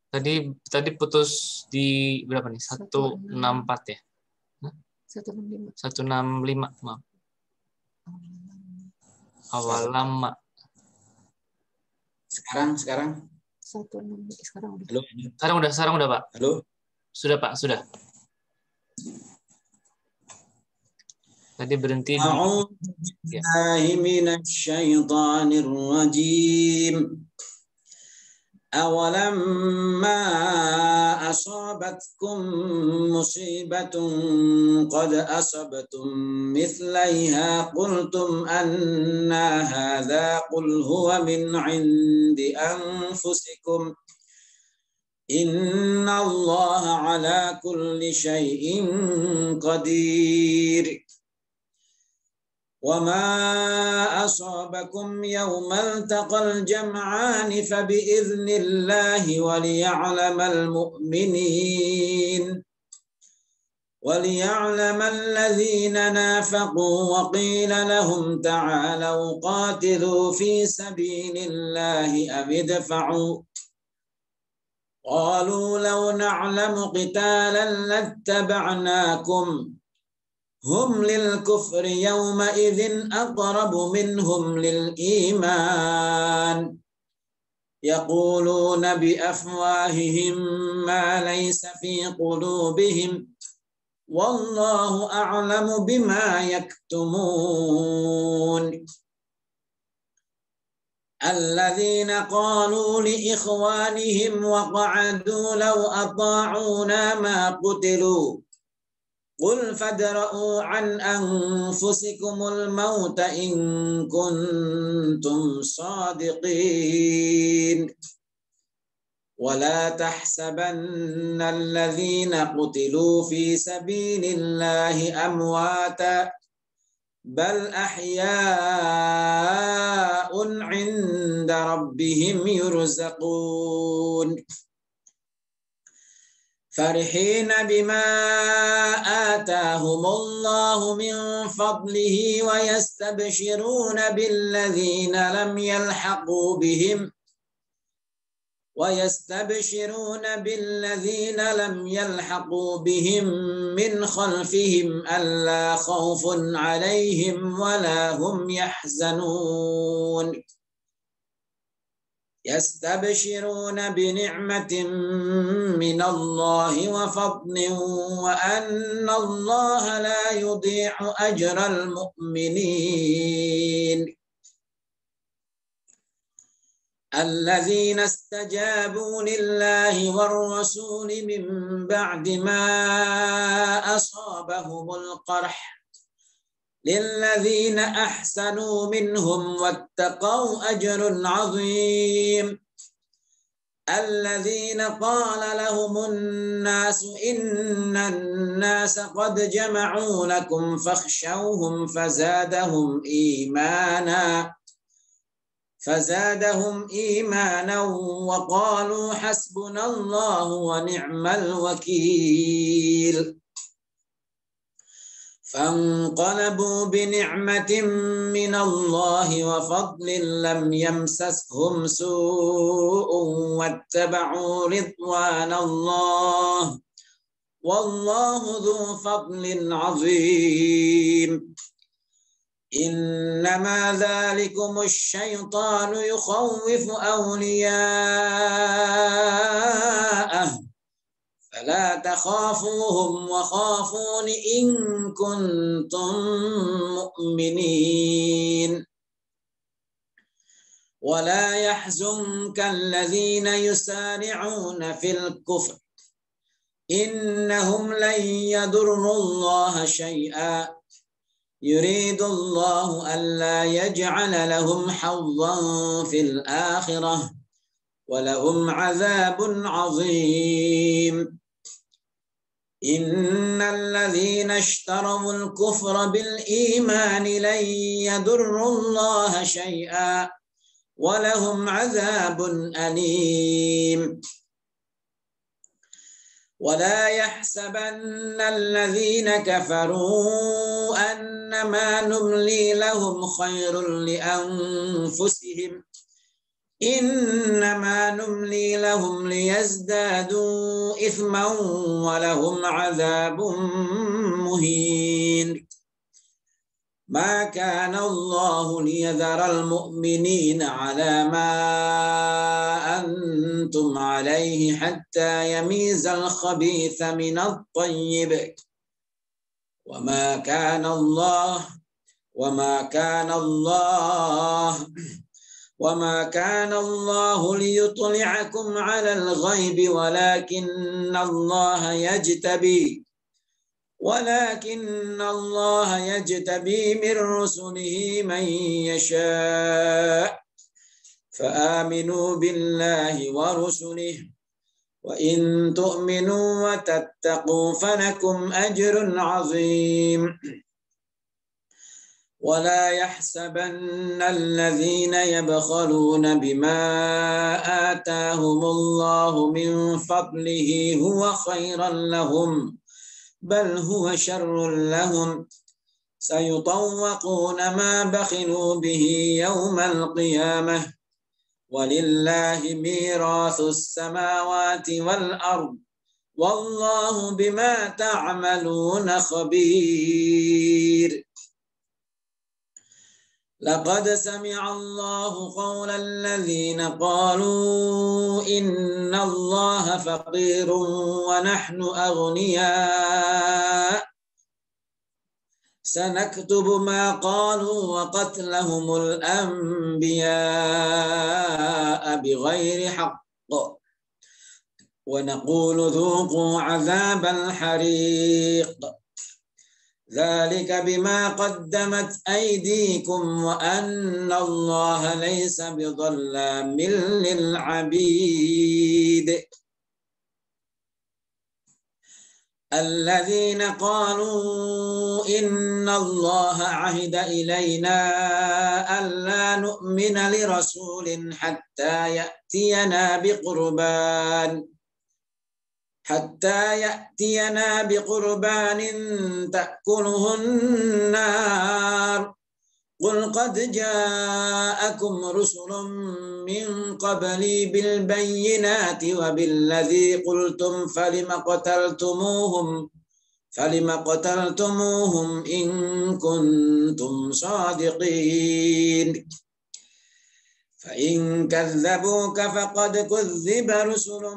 Tadi putus di berapa nih? 164 ya? 165, maaf. Awal lama. Sekarang 16 sekarang udah. Halo? Sekarang udah Pak. Halo? Sudah Pak, sudah. Tadi berhenti di A'udzu billahi minasyaitonir rajim. أولما أصابتكم مصيبة قد أصبتم مثليها قلتم أنى هذا قل هو من عند أنفسكم إن الله على كل شيء قدير وما أصابكم يوم التقى الجمعان فبإذن الله وليعلم المؤمنين وليعلم الذين نافقوا وقيل لهم تعالوا قاتلوا في سبيل الله أو ادفعوا قالوا لو نعلم قتالا لاتبعناكم هم للكفر يومئذ أقرب منهم للإيمان يقولون بأفواههم ما ليس في قلوبهم والله أعلم بما يكتمون الذين قالوا لإخوانهم وقعدوا لو أطاعونا ما قتلوا قل فادرءوا عن أنفسكم الموت إن كنتم صادقين ولا تحسبن الذين قتلوا في سبيل الله أمواتا بل أحياء عند ربهم يرزقون فرحين بما آتاهم الله من فضله ويستبشرون بالذين لم يلحقوا بهم من خلفهم ألا خوف عليهم ولا هم يحزنون يستبشرون بنعمة من الله وفضل وأن الله لا يضيع أجر المؤمنين الذين استجابوا لله والرسول من بعد ما أصابهم القرح للذين أحسنوا منهم واتقوا أجر عظيم الذين قال لهم الناس إن الناس قد جمعوا لكم فاخشوهم فزادهم إيمانا وقالوا حسبنا الله ونعم الوكيل فانقلبوا بنعمة من الله وفضل لم يمسسهم سوء واتبعوا رضوان الله والله ذو فضل عظيم إنما ذلكم الشيطان يخوف أولياءه فلا تخافوهم وخافون إن كنتم مؤمنين ولا يحزنك الذين يسارعون في الكفر إنهم لن يضروا الله شيئا يريد الله ألا يجعل لهم حظا في الآخرة ولهم عذاب عظيم إن الذين اشتروا الكفر بالإيمان لن يضروا الله شيئا ولهم عذاب أليم ولا يحسبن الذين كفروا أنما نملي لهم خير لأنفسهم إنما نملي لهم ليزدادوا إثما ولهم عذاب مهين ما كان الله ليذر المؤمنين على ما أنتم عليه حتى يميز الخبيث من الطيب وما كان الله ليطلعكم على الغيب ولكن الله يجتبي من رسله من يشاء فآمنوا بالله ورسله وإن تؤمنوا وتتقوا فلكم أجر عظيم ولا يحسبن الذين يبخلون بما آتاهم الله من فضله هو خيرا لهم بل هو شر لهم سيطوقون ما بخلوا به يوم القيامة ولله ميراث السماوات والأرض والله بما تعملون خبير. لقد سمع الله قول الذين قالوا إن الله فقير ونحن أغنياء سنكتب ما قالوا وقتلهم الأنبياء بغير حق ونقول ذوقوا عذاب الحريق ذلك بما قدمت أيديكم وأن الله ليس بظلام للعبيد. الذين قالوا إن الله عهد إلينا ألا نؤمن لرسول حتى يأتينا بقربان تأكله النار قل قد جاءكم رسل من قبلي بالبينات وبالذي قلتم فلم قتلتموهم إن كنتم صادقين فإن كذبوك فقد كذب رسل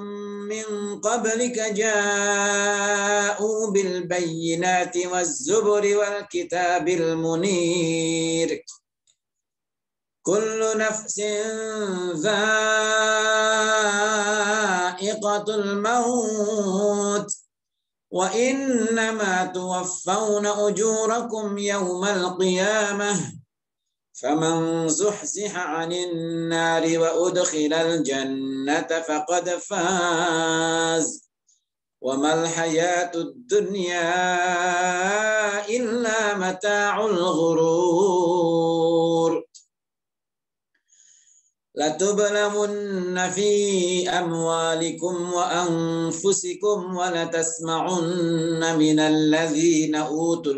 من قبلك جاءوا بالبينات والزبر والكتاب المنير كل نفس ذائقة الموت وإنما توفون أجوركم يوم القيامة فمن زحزح عن النار وأدخل الجنة فقد فاز وما الحياة الدنيا إلا متاع الغرور. لتبلون في أموالكم وأنفسكم ولتسمعن من الذين أوتوا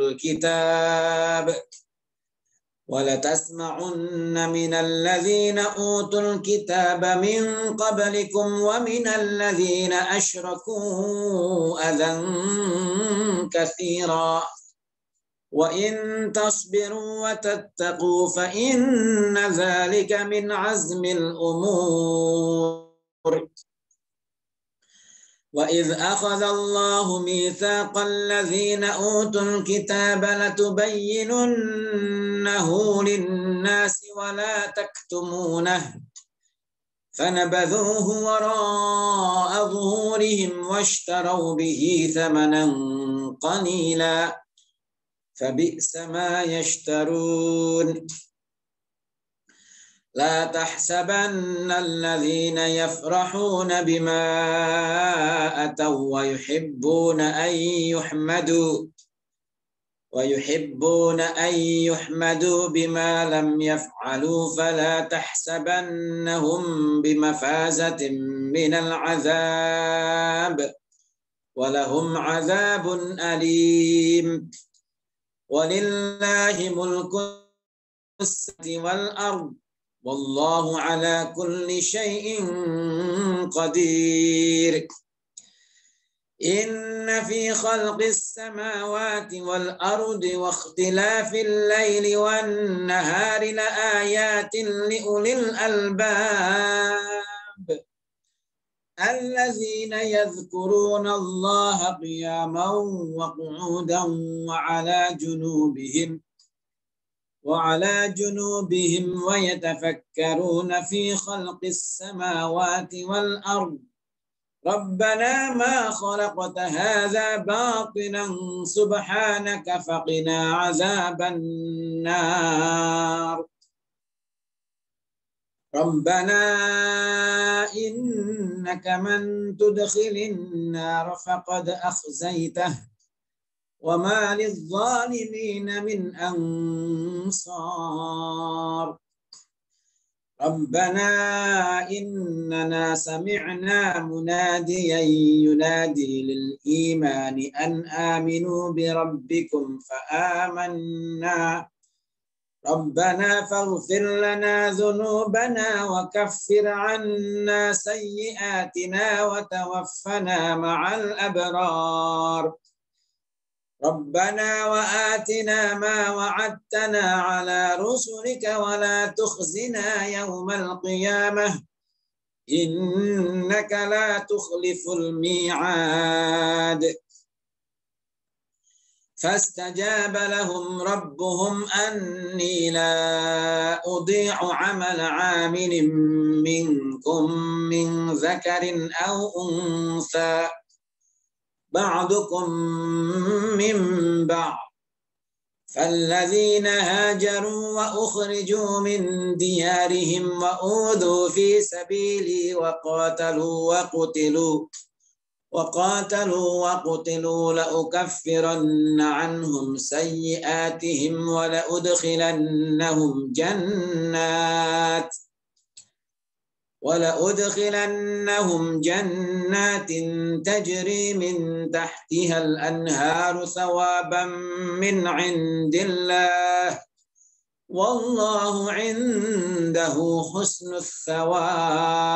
الكتاب من قبلكم ومن الذين أشركوا أذى كثيرا وإن تصبروا وتتقوا فإن ذلك من عزم الأمور. وإذ أخذ الله ميثاق الذين أوتوا الكتاب لتبيننه للناس ولا تكتمونه فنبذوه وراء ظهورهم واشتروا به ثمنا قليلا فبئس ما يشترون. لا تحسبن الذين يفرحون بما أتوا ويحبون أن يحمدوا بما لم يفعلوا فلا تحسبنهم بمفازة من العذاب ولهم عذاب أليم. ولله ملك السماوات والأرض والله على كل شيء قدير. إن في خلق السماوات والأرض واختلاف الليل والنهار لآيات لأولي الألباب الذين يذكرون الله قياما وقعودا وعلى جنوبهم ويتفكرون في خلق السماوات والأرض ربنا ما خلقت هذا باطلا سبحانك فقنا عذاب النار. ربنا إنك من تدخل النار فقد أخزيته وما للظالمين من أنصار. ربنا إننا سمعنا مناديا ينادي للإيمان أن آمنوا بربكم فآمنا ربنا فاغفر لنا ذنوبنا وكفر عنا سيئاتنا وتوفنا مع الأبرار ربنا وآتنا ما وعدتنا على رسلك ولا تخزنا يوم القيامة إنك لا تخلف الميعاد فاستجاب لهم ربهم أني لا أضيع عمل عامل منكم من ذكر أو أنثى بعضكم من بعض فالذين هاجروا وأخرجوا من ديارهم وأوذوا في سبيلي وقاتلوا وقتلوا لأكفرن عنهم سيئاتهم ولأدخلنهم جنات تجري من تحتها الأنهار ثوابا من عند الله والله عنده حسن الثواب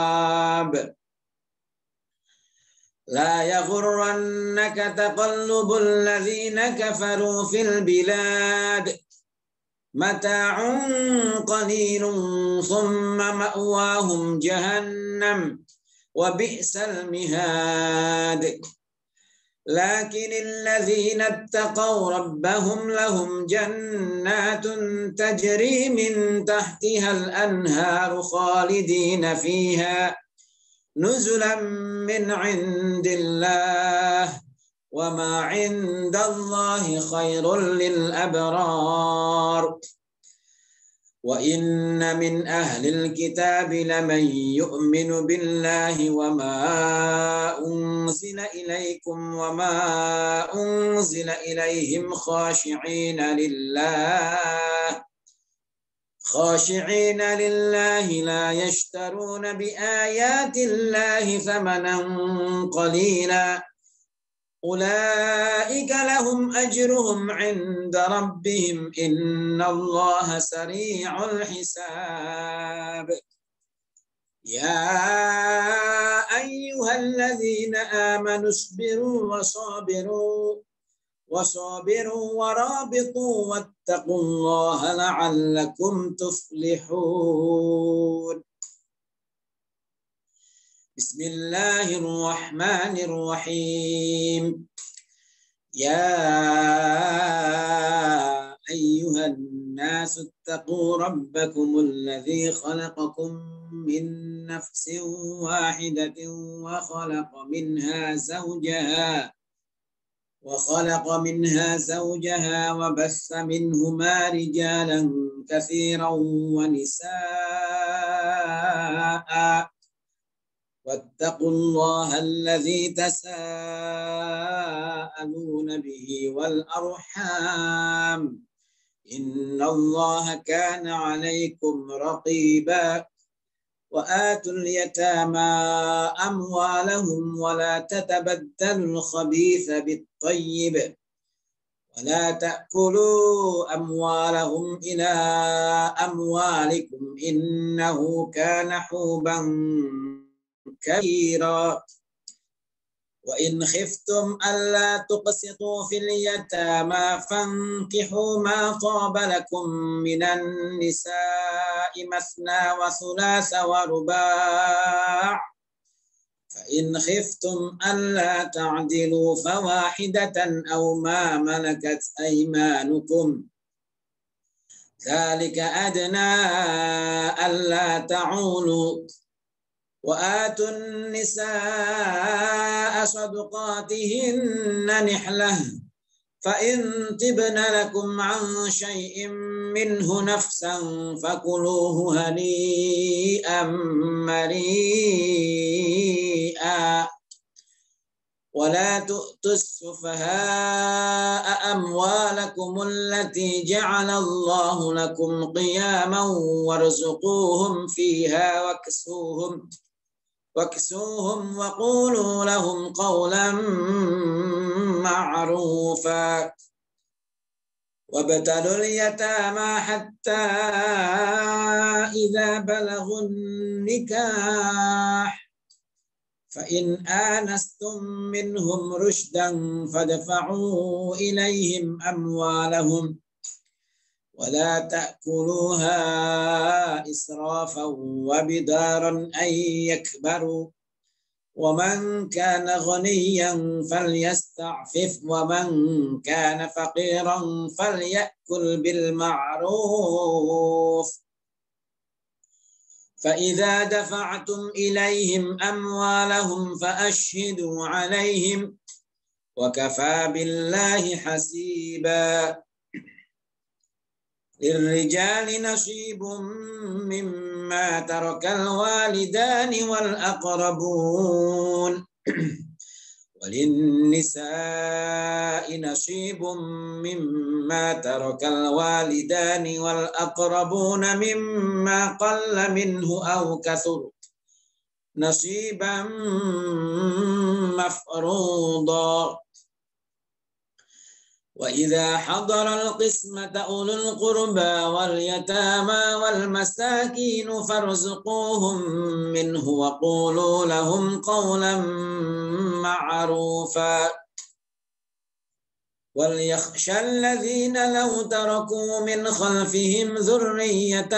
لا يغرنك تقلب الذين كفروا في البلاد متاع قليل ثم مأواهم جهنم وبئس المهاد لكن الذين اتقوا ربهم لهم جنات تجري من تحتها الأنهار خالدين فيها نزلا من عند الله وما عند الله خير للأبرار وإن من أهل الكتاب لمن يؤمن بالله وما أنزل إليكم وما أنزل إليهم خاشعين لله لا يشترون بآيات الله ثمنا قليلا أولئك لهم أجرهم عند ربهم إن الله سريع الحساب يا أيها الذين آمنوا اصبروا وصابروا ورابطوا واتقوا الله لعلكم تفلحون بسم الله الرحمن الرحيم يا أيها الناس اتقوا ربكم الذي خلقكم من نفس واحدة وخلق منها زوجها وبث منهما رجالا كثيرا ونساء واتقوا الله الذي تساءلون به والأرحام إن الله كان عليكم رقيبا وآتوا اليتامى أموالهم ولا تتبدلوا الخبيث بالطيب ولا تأكلوا أموالهم إلى أموالكم إنه كان حوبا كبيرا وإن خفتم ألا تقسطوا في اليتامى فانكحوا ما طاب لكم من النساء مثنى وثلاث ورباع فإن خفتم ألا تعدلوا فواحدة أو ما ملكت أيمانكم ذلك أدنى ألا تعولوا وآتوا النساء صدقاتهن نحلة فإن طبن لكم عن شيء منه نفسا فكلوه هنيئا مريئا ولا تؤتوا السفهاء أموالكم التي جعل الله لكم قياما وارزقوهم فيها واكسوهم وقولوا لهم قولا معروفا وابتلوا اليتامى حتى إذا بلغوا النكاح فإن آنستم منهم رشدا فادفعوا إليهم أموالهم ولا تأكلوها إسرافا وبدارا أن يكبروا ومن كان غنيا فليستعفف ومن كان فقيرا فليأكل بالمعروف فإذا دفعتم إليهم أموالهم فأشهدوا عليهم وكفى بالله حسيبا للرجال نصيب مما ترك الوالدان والأقربون وللنساء نصيب مما ترك الوالدان والأقربون مما قل منه أو كثر نصيبا مفروضا وإذا حضر القسمة أولو القربى واليتامى والمساكين فارزقوهم منه وقولوا لهم قولا معروفا وليخشى الذين لو تركوا من خلفهم ذرية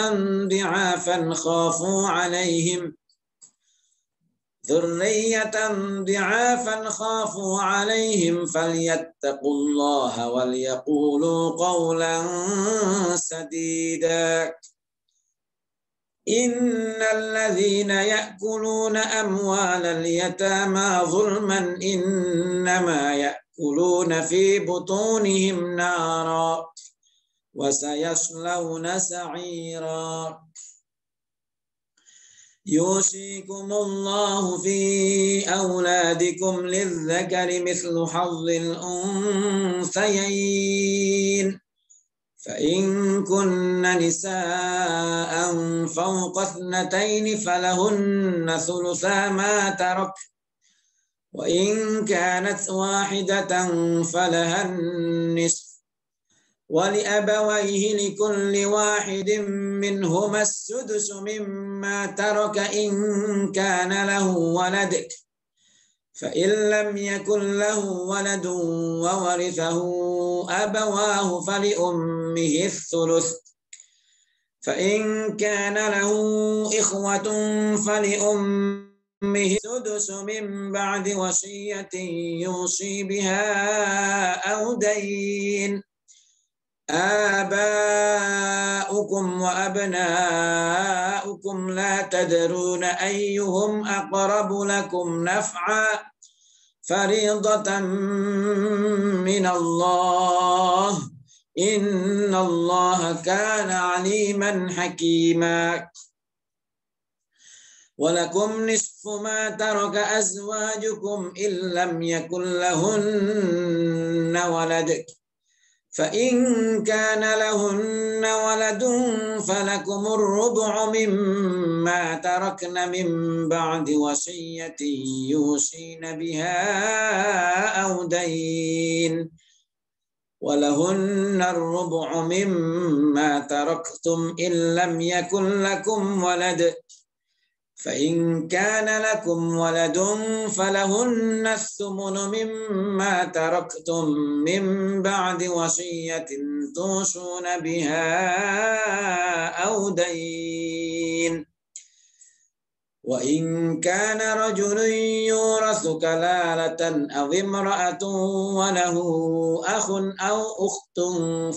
ضعافا خافوا عليهم فليتقوا الله وليقولوا قولا سديدا إن الذين يأكلون أموال اليتامى ظلما إنما يأكلون في بطونهم نارا وسيصلون سعيرا يوصيكم الله في أولادكم للذكر مثل حظ الأنثيين فإن كن نساء فوق 2 فلهن ثلثا ما ترك وإن كانت واحدة فلها النصف ولأبويه لكل واحد منهما السدس مما ترك إن كان له ولد فإن لم يكن له ولد وورثه أبواه فلأمه الثلث فإن كان له إخوة فلأمه السدس من بعد وصية يوصي بها أو دين آباؤكم وأبناؤكم لا تدرون أيهم أقرب لكم نفعا فريضة من الله إن الله كان عليما حكيما ولكم نصف ما ترك أزواجكم إن لم يكن لهن ولد فإن كان لهن ولد فلكم الربع مما تركن من بعد وصية يوصين بها أو دين ولهن الربع مما تركتم إن لم يكن لكم ولد فإن كان لكم ولد فلهن الثمن مما تركتم من بعد وصية توصون بها أو دين وإن كان رجل يورث كلالة أو امرأة وله أخ أو أخت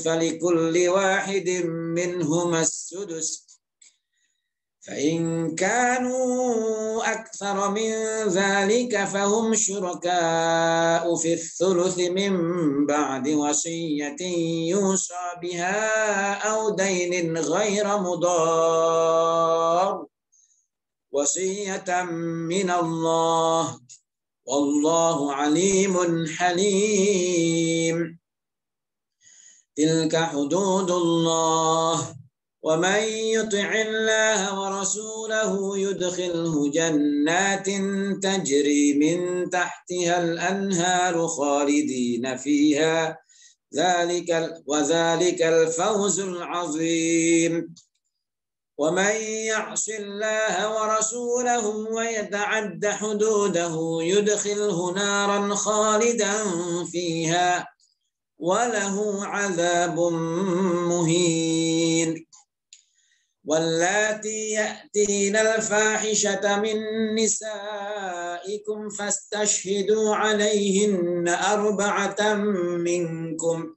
فلكل واحد منهما السدس فإن كانوا أكثر من ذلك فهم شركاء في الثلث من بعد وصية يوصى بها أو دين غير مضار وصية من الله والله عليم حليم تلك حدود الله ومن يطع الله ورسوله يدخله جنات تجري من تحتها الأنهار خالدين فيها وذلك الفوز العظيم ومن يعص الله ورسوله ويتعد حدوده يدخله نارا خالدا فيها وله عذاب مهين واللاتي يأتين الفاحشة من نسائكم فاستشهدوا عليهن 4 منكم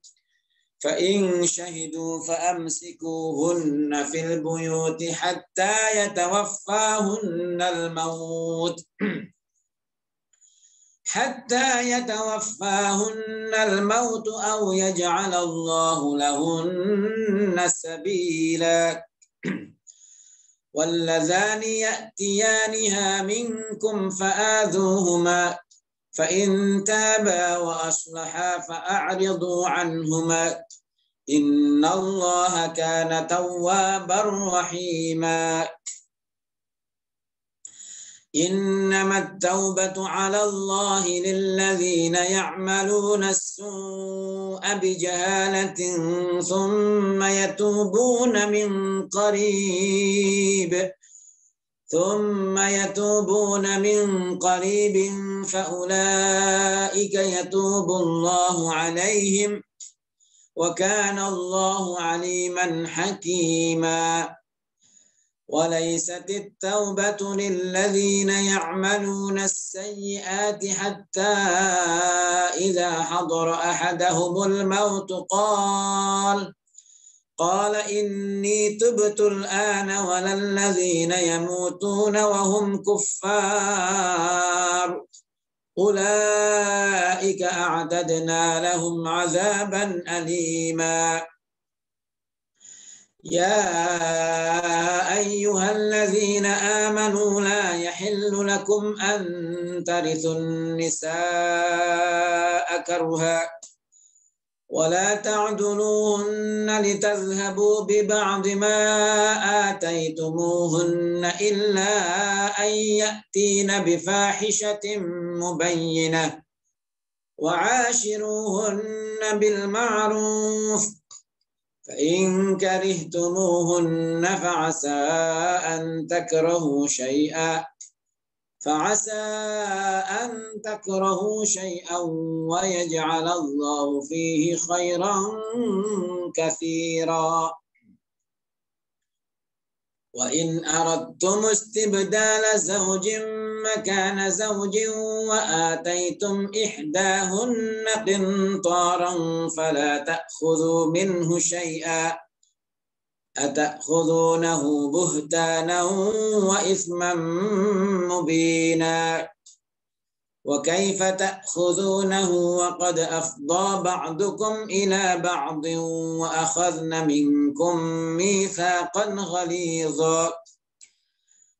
فإن شهدوا فأمسكوهن في البيوت حتى يتوفاهن الموت أو يجعل الله لهن سبيلا واللذان يأتيانها منكم فآذوهما فإن تابا وأصلحا فأعرضوا عنهما إن الله كان توابا رحيما إنما التوبة على الله للذين يعملون السوء بجهالة ثم يتوبون من قريب فأولئك يتوب الله عليهم وكان الله عليما حكيما وليست التوبة للذين يعملون السيئات حتى إذا حضر أحدهم الموت قال إني تبت الآن ولا الذين يموتون وهم كفار أولئك أعتدنا لهم عذابا أليما يا أيها الذين آمنوا لا يحل لكم أن ترثوا النساء كرها ولا تعدلوهن لتذهبوا ببعض ما آتيتموهن إلا أن يأتين بفاحشة مبينة وعاشروهن بالمعروف فإن كرهتموهن فعسى أن تكرهوا شيئا ويجعل الله فيه خيرا كثيرا وإن أردتم استبدال زوج مكان زوج وآتيتم إحداهن قنطارا فلا تأخذوا منه شيئا أتأخذونه بهتانا وإثما مبينا وكيف تأخذونه وقد أفضى بعضكم إلى بعض وأخذن منكم ميثاقا غليظا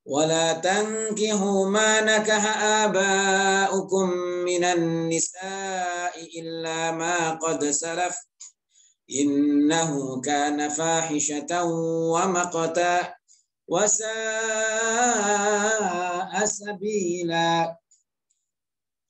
ولا تنكحوا ما نكح آباؤكم من النساء إلا ما قد سلف إنه كان فاحشة ومقتا وساء سبيلا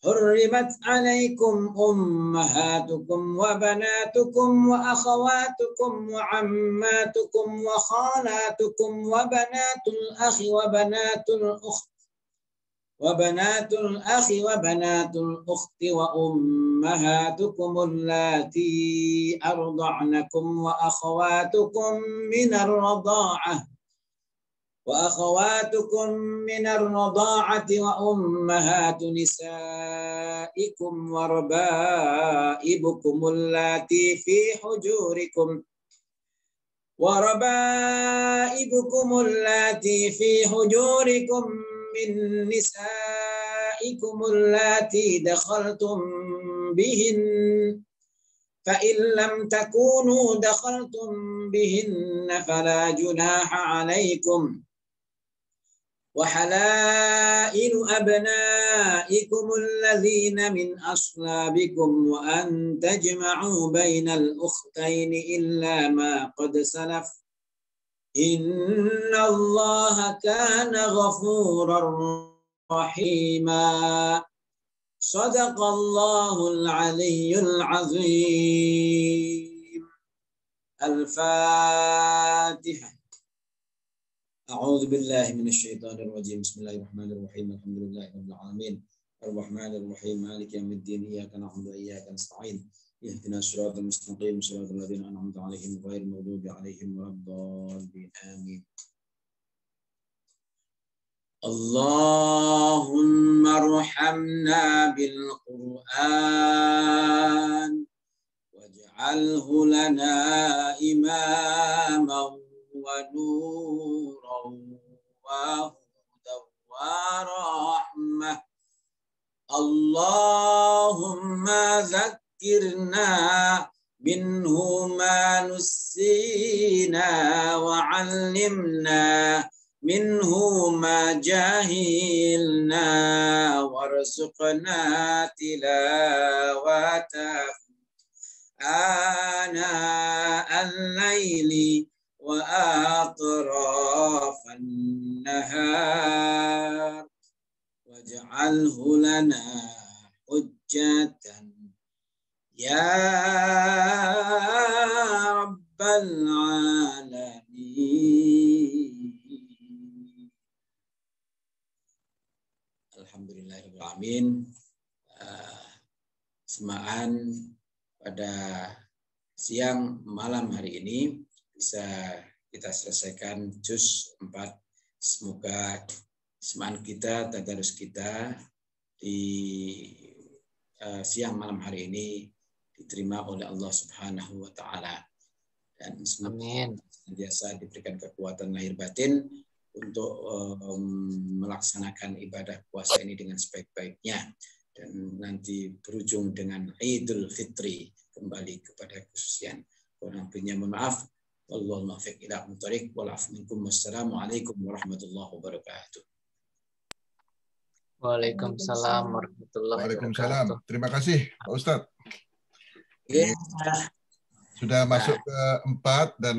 حرمت عليكم أمهاتكم وبناتكم وأخواتكم وعماتكم وخالاتكم وبنات الأخ وبنات الأخت وأمهاتكم اللاتي أرضعنكم وأخواتكم من الرضاعة وأمهات نسائكم وربائبكم اللاتي في حجوركم من نسائكم اللاتي دخلتم بهن فإن لم تكونوا دخلتم بهن فلا جناح عليكم وحلائل أبنائكم الذين من أصلابكم وأن تجمعوا بين الأختين إلا ما قد سلف إن الله كان غفورا رحيما صدق الله العلي العظيم الفاتحة. أعوذ بالله من الشيطان الرجيم بسم الله الرحمن الرحيم الحمد لله رب العالمين الرحمن الرحيم مالك يوم الدين إياك نعبد وإياك نستعين اهدنا الصراط المستقيم صراط الذين أنعمت عليهم غير المغضوب عليهم ولا الضالين آمين. اللهم ارحمنا بالقرآن واجعله لنا إماما ونورا وهدى ورحمة. اللهم ذكرنا منه ما نسينا وعلمنا منه ما جهلنا وارزقنا تلاوته آناء الليل وأطراف النهار واجعله لنا حجة يا رب العالمين. Alhamdulillahirrahmanirrahim. Semaan pada siang malam hari ini bisa kita selesaikan juz 4. Semoga semaan kita, tadarus kita di siang malam hari ini diterima oleh Allah Subhanahu wa taala dan semoga biasa diberikan kekuatan lahir batin untuk melaksanakan ibadah puasa ini dengan sebaik-baiknya dan nanti berujung dengan Idul Fitri kembali kepada kesucian. Kurang lebihnya mohon maaf. Wallahu muwaffiq ila aqwamit thoriq wal afu minkum. Wassalamualaikum warahmatullahi wabarakatuh. Waalaikumsalam warahmatullahi wabarakatuh. Terima kasih Pak Ustadz. Ya. Sudah masuk ke 4 dan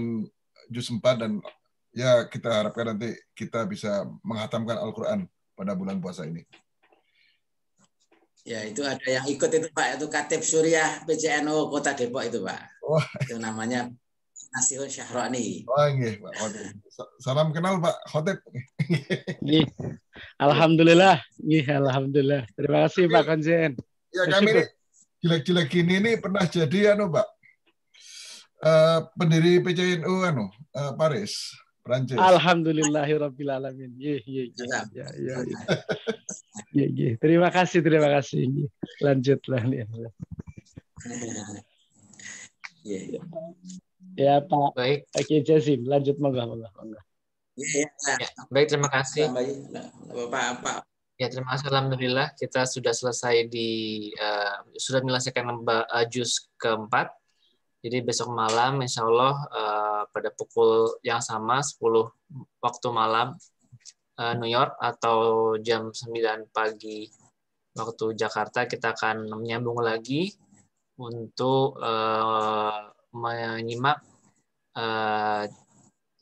juz 4 dan ya kita harapkan nanti kita bisa menghatamkan Al-Quran pada bulan puasa ini. Ya itu ada yang ikut itu Pak, itu Katib Suriah PCNU Kota Depok itu Pak. Oh. Itu namanya Nasihun Syahroni. Oh nggih Pak Khotib. Salam kenal Pak Khotib. Nggih. Alhamdulillah. Nggih, alhamdulillah. Terima kasih Pak Konjen. Ya kami ini jelek-jelek gini nih pernah jadi Pak. Pendiri PCNU Paris, Prancis. Alhamdulillahirabbil alamin. Nggih. Ya. Terima kasih. Nggih. Lanjutlah nih. Ya Pak. Baik. Pak Jazim, lanjut monggo. Ya. Baik, terima kasih. Pak. Ya, terima kasih. Alhamdulillah kita sudah selesai sudah menyelesaikan juz keempat. Jadi besok malam insya Allah pada pukul yang sama 10 waktu malam New York atau jam 9 pagi waktu Jakarta kita akan menyambung lagi untuk menyimak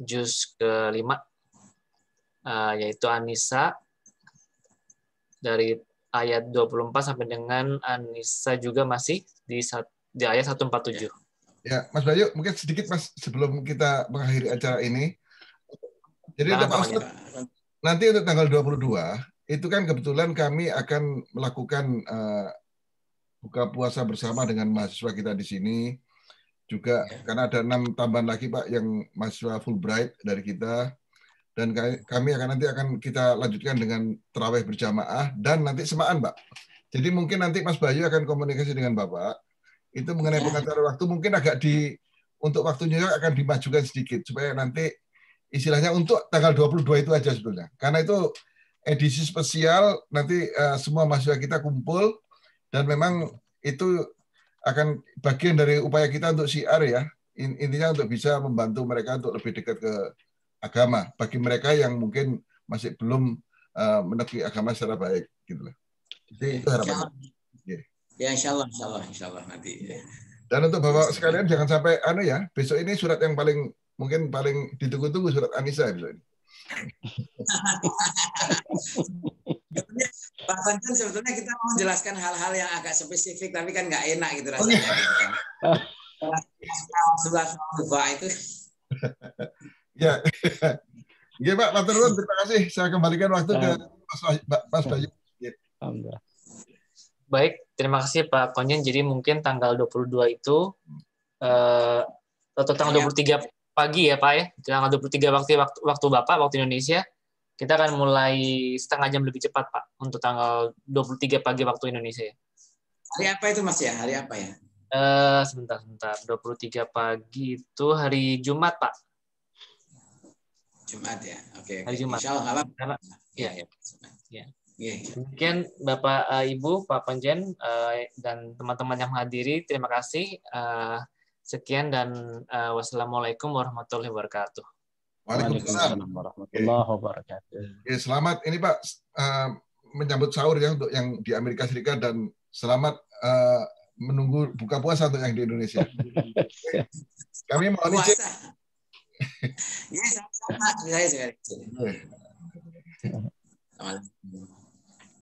juz ke-5 yaitu An-Nisa dari ayat 24 sampai dengan An-Nisa juga masih di ayat 147. Ya, Mas Bayu, mungkin sedikit Mas sebelum kita mengakhiri acara ini. Jadi nanti untuk tanggal 22 itu kan kebetulan kami akan melakukan buka puasa bersama dengan mahasiswa kita di sini. Juga karena ada 6 tambahan lagi Pak yang mahasiswa Fulbright dari kita. Dan kami nanti akan kita lanjutkan dengan tarawih berjamaah dan nanti semaan Pak. Jadi mungkin nanti Mas Bayu akan komunikasi dengan Bapak. Itu mengenai pengatur waktu mungkin agak untuk waktunya akan dimajukan sedikit supaya nanti istilahnya untuk tanggal 22 itu aja sebetulnya. Karena itu edisi spesial nanti semua mahasiswa kita kumpul dan memang itu akan bagian dari upaya kita untuk syiar ya. Intinya untuk bisa membantu mereka untuk lebih dekat ke agama. Bagi mereka yang mungkin masih belum menekuni agama secara baik gitu loh. Jadi itu harapan. Ya insya Allah nanti. Dan untuk Bapak sekalian jangan sampai besok ini surat yang mungkin paling ditunggu-tunggu, surat Anisa besok ini. Pak Panjen, sebetulnya kita mau menjelaskan hal-hal yang agak spesifik tapi kan nggak enak gitu rasanya gitu kan. Surat itu. Ya. Oke Pak, matur nuwun, terima kasih. Saya kembalikan waktu ke Mas Bayu. Alhamdulillah. Baik, terima kasih Pak Konjen. Jadi mungkin tanggal 22 itu atau tanggal 23 pagi ya Pak ya. Tanggal 23 waktu Bapak, waktu Indonesia. Kita akan mulai setengah jam lebih cepat Pak untuk tanggal 23 pagi waktu Indonesia. Hari apa itu Mas ya? Hari apa ya? Sebentar. 23 pagi itu hari Jumat Pak. Jumat ya. Oke. Hari Jumat. Insyaallah. Ya. Mungkin Bapak, Ibu, Pak Konjen, dan teman-teman yang menghadiri, terima kasih. Sekian dan wassalamualaikum warahmatullahi wabarakatuh. Waalaikumsalam warahmatullahi wabarakatuh. Selamat ini Pak menyambut sahur ya untuk yang di Amerika Serikat dan selamat menunggu buka puasa untuk yang di Indonesia. Kami mohon izin. Iya, sama-sama. Saya sekali.